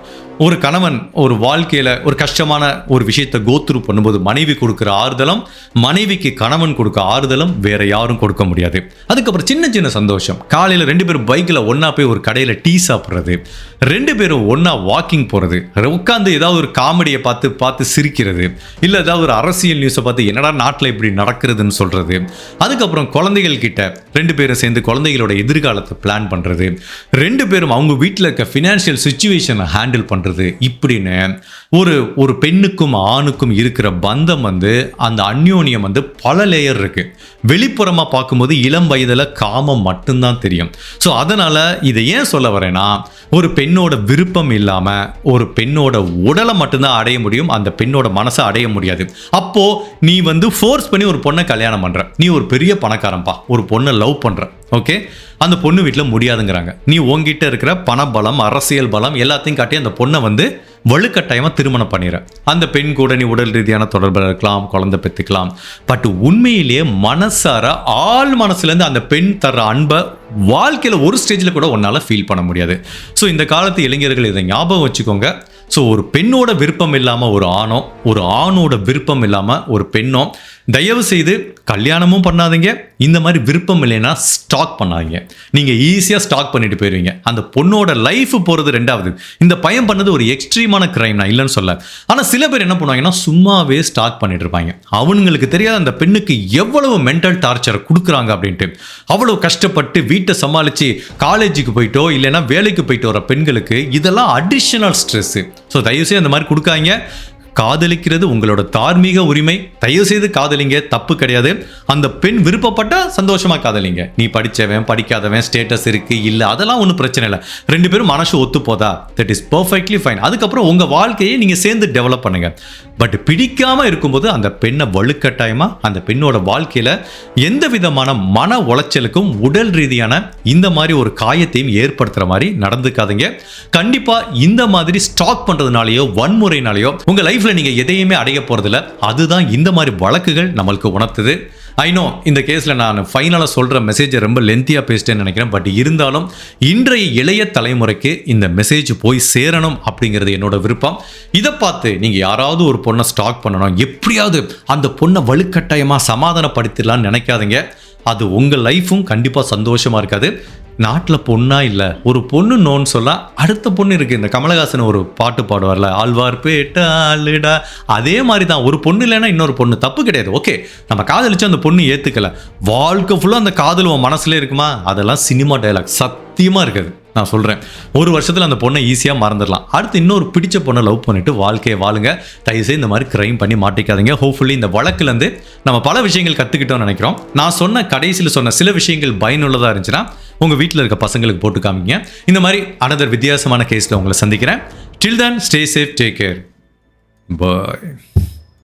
ஒரு கணவன் ஒரு வாழ்க்கையில் ஒரு கஷ்டமான ஒரு விஷயத்தை கோத்ரூ பண்ணும்போது மனைவி கொடுக்குற ஆறுதலும், மனைவிக்கு கணவன் கொடுக்க ஆறுதலும் வேற யாரும் கொடுக்க முடியாது. அதுக்கப்புறம் சின்ன சின்ன சந்தோஷம், காலையில் 2 பேரும் பைக்கில் ஒன்றா போய் ஒரு கடையில் டீ சாப்பிட்றது, 2 பேரும் ஒன்றா வாக்கிங் போகிறது, உட்காந்து ஏதாவது ஒரு காமெடியை பார்த்து சிரிக்கிறது, இல்லை ஏதாவது ஒரு அரசியல் நியூஸை பார்த்து என்னடா நாட்டில் இப்படி நடக்கிறதுன்னு சொல்கிறது. அதுக்கப்புறம் குழந்தைகள் கிட்ட 2 பேரும் சேர்ந்து குழந்தைகளோட எதிர்காலத்தை பிளான் பண்ணுறது, 2 பேரும் அவங்க வீட்டில் இருக்க ஃபினான்ஷியல் சுச்சுவேஷனை ஹேண்டில் பண்ணுறது. இப்படின்னு ஒரு பெண்ணுக்கும் ஆணுக்கும் இருக்கிற பந்தம் வந்து அந்த அந்யோன்யம் வந்து பல லேயர் இருக்கு. வெளிப்புறமா பார்க்கும்போது இளம் வயதுல காமம் மட்டும்தான் தெரியும். ஸோ அதனால இதை ஏன் சொல்ல வரேன்னா, ஒரு பெண்ணோட விருப்பம் இல்லாம ஒரு பெண்ணோட உடலை மட்டும்தான் அடைய முடியும், அந்த பெண்ணோட மனசை அடைய முடியாது. அப்போ நீ வந்து ஃபோர்ஸ் பண்ணி ஒரு பொண்ணை கல்யாணம் பண்ற, நீ ஒரு பெரிய பணக்காரன்பா, ஒரு பொண்ணை லவ் பண்ற, ஓகே, அந்த பொண்ணு வீட்டில் முடியாதுங்கிறாங்க. நீ உங்ககிட்ட இருக்கிற பணபலம், அரசியல் பலம் எல்லாத்தையும் காட்டி அந்த பொண்ணை வந்து வலுக்கட்டாயமாக திருமணம் பண்ணிடுற. அந்த பெண் கூட நீ உடல் ரீதியான தொடர்பில் இருக்கலாம், குழந்தை பெற்றுக்கலாம். பட் உண்மையிலேயே மனசார ஆள் மனசுலேருந்து அந்த பெண் தர்ற அன்பை வாழ்க்கையில் ஒரு ஸ்டேஜில் கூட உன்னால் ஃபீல் பண்ண முடியாது. ஸோ இந்த காலத்து இளைஞர்கள் இதை ஞாபகம் வச்சுக்கோங்க. ஸோ ஒரு பெண்ணோட விருப்பம் இல்லாமல் ஒரு ஆணோ, ஒரு ஆணோட விருப்பம் இல்லாமல் ஒரு பெண்ணோ தயவு செய்து கல்யாணமும் பண்ணாதீங்க. இந்த மாதிரி விருப்பம் இல்லைன்னா ஸ்டாக் பண்ணாதீங்க. நீங்கள் ஈஸியாக ஸ்டாக் பண்ணிட்டு போயிடுவீங்க. அந்த பொண்ணோட லைஃப் போகிறது ரெண்டாவது. இந்த பையன் பண்ணது ஒரு எக்ஸ்ட்ரீமான கிரைம், நான் இல்லைன்னு சொல்ல. ஆனால் சில பேர் என்ன பண்ணுவாங்கன்னா சும்மாவே ஸ்டாக் பண்ணிட்டு இருப்பாங்க. அவனுங்களுக்கு தெரியாத அந்த பெண்ணுக்கு எவ்வளவு மென்டல் டார்ச்சரை கொடுக்குறாங்க அப்படின்ட்டு. அவ்வளோ கஷ்டப்பட்டு வீட்டை சமாளித்து காலேஜுக்கு போயிட்டோ இல்லைன்னா வேலைக்கு போயிட்டு வர பெண்களுக்கு இதெல்லாம் அடிஷனல் ஸ்ட்ரெஸ்ஸு. ஸோ தயவுசெய்து அந்த மாதிரி கொடுக்காங்க. காதலிக்கிறது உங்களோட தார்மீக உரிமை. தயவு செய்து காதலிங்க, தப்பு கிடையாது. அந்த பெண் விருப்பப்பட்ட சந்தோஷமா காதலிங்க. நீ படித்தவன் படிக்காதவன் ஸ்டேட்டஸ் இருக்கு இல்லை அதெல்லாம் ஒன்றும் பிரச்சனை இல்லை. 2 பேரும் மனசு ஒத்து போதா, தட் இஸ் பர்ஃபெக்ட்லி ஃபைன். அதுக்கப்புறம் உங்கள் வாழ்க்கையை நீங்கள் சேர்ந்து டெவலப் பண்ணுங்க. பட் பிடிக்காம இருக்கும்போது அந்த பெண்ணை வலுக்கட்டாயமா அந்த பெண்ணோட வாழ்க்கையில் எந்த விதமான மன உளைச்சலுக்கும் உடல் ரீதியான இந்த மாதிரி ஒரு காயத்தையும் ஏற்படுத்துகிற மாதிரி நடந்துக்காதீங்க. கண்டிப்பாக இந்த மாதிரி ஸ்டாக் பண்ணுறதுனாலையோ வன்முறைனாலேயோ உங்கள் லைஃப் நீங்க எதையுமே அடைய போறதில்ல. அதுதான் இந்த மாதிரி வழக்குகள் நம்மளுக்கு உணர்த்துது. ஐ நோ இந்த கேஸில் நான் ஃபைனலாக சொல்கிற மெசேஜை ரொம்ப லென்த்தியாக பேசிட்டேன்னு நினைக்கிறேன். பட் இருந்தாலும் இன்றைய இளைய தலைமுறைக்கு இந்த மெசேஜ் போய் சேரணும் அப்படிங்கிறது என்னோட விருப்பம். இதை பார்த்து நீங்கள் யாராவது ஒரு பொண்ணை ஸ்டாக் பண்ணணும், எப்படியாவது அந்த பொண்ணை வலுக்கட்டாயமாக சமாதானப்படுத்திடலான்னு நினைக்காதீங்க. அது உங்கள் லைஃப்பும் கண்டிப்பாக சந்தோஷமாக இருக்காது. நாட்டில் பொண்ணா இல்லை, ஒரு பொண்ணு நோன்னு சொல்ல அடுத்த பொண்ணு இருக்குது. இந்த கமலஹாசன் ஒரு பாட்டு பாடுவார்ல, ஆழ்வார் பேட்டாளுடா, அதே மாதிரி தான். ஒரு பொண்ணு இல்லைன்னா இன்னொரு பொண்ணு, தப்பு கிடையாது. ஓகே, நம்ம காதலிச்சு அந்த பொண்ணு ஏற்றுக்கல, வாழ்க்கை ஃபுல்லாக அந்த காதல் உன் மனசுல இருக்குமா? அதெல்லாம் சினிமா டைலாக், சத்தியமாக இருக்காது. நான் சொல்கிறேன், ஒரு வருஷத்தில் அந்த பொண்ணை ஈஸியாக மறந்துடலாம். அடுத்து இன்னொரு பிடிச்ச பொண்ணை லவ் பண்ணிவிட்டு வாழ்க்கையை வாழுங்க. தயவுசெய்து இந்த மாதிரி கிரைம் பண்ணி மாட்டிக்காதீங்க. ஹோப்ஃபுல்லி இந்த வழக்குலேருந்து நம்ம பல விஷயங்கள் கற்றுக்கிட்டோம்னு நினைக்கிறோம். நான் சொன்ன கடைசியில் சொன்ன சில விஷயங்கள் பயனுள்ளதாக இருந்துச்சுன்னா உங்கள் வீட்டில் இருக்க பசங்களுக்கு போட்டு காமிங்க. இந்த மாதிரி அனதர் வித்தியாசமான கேஸில் உங்களை சந்திக்கிறேன். Till then stay safe, take care, பாய்.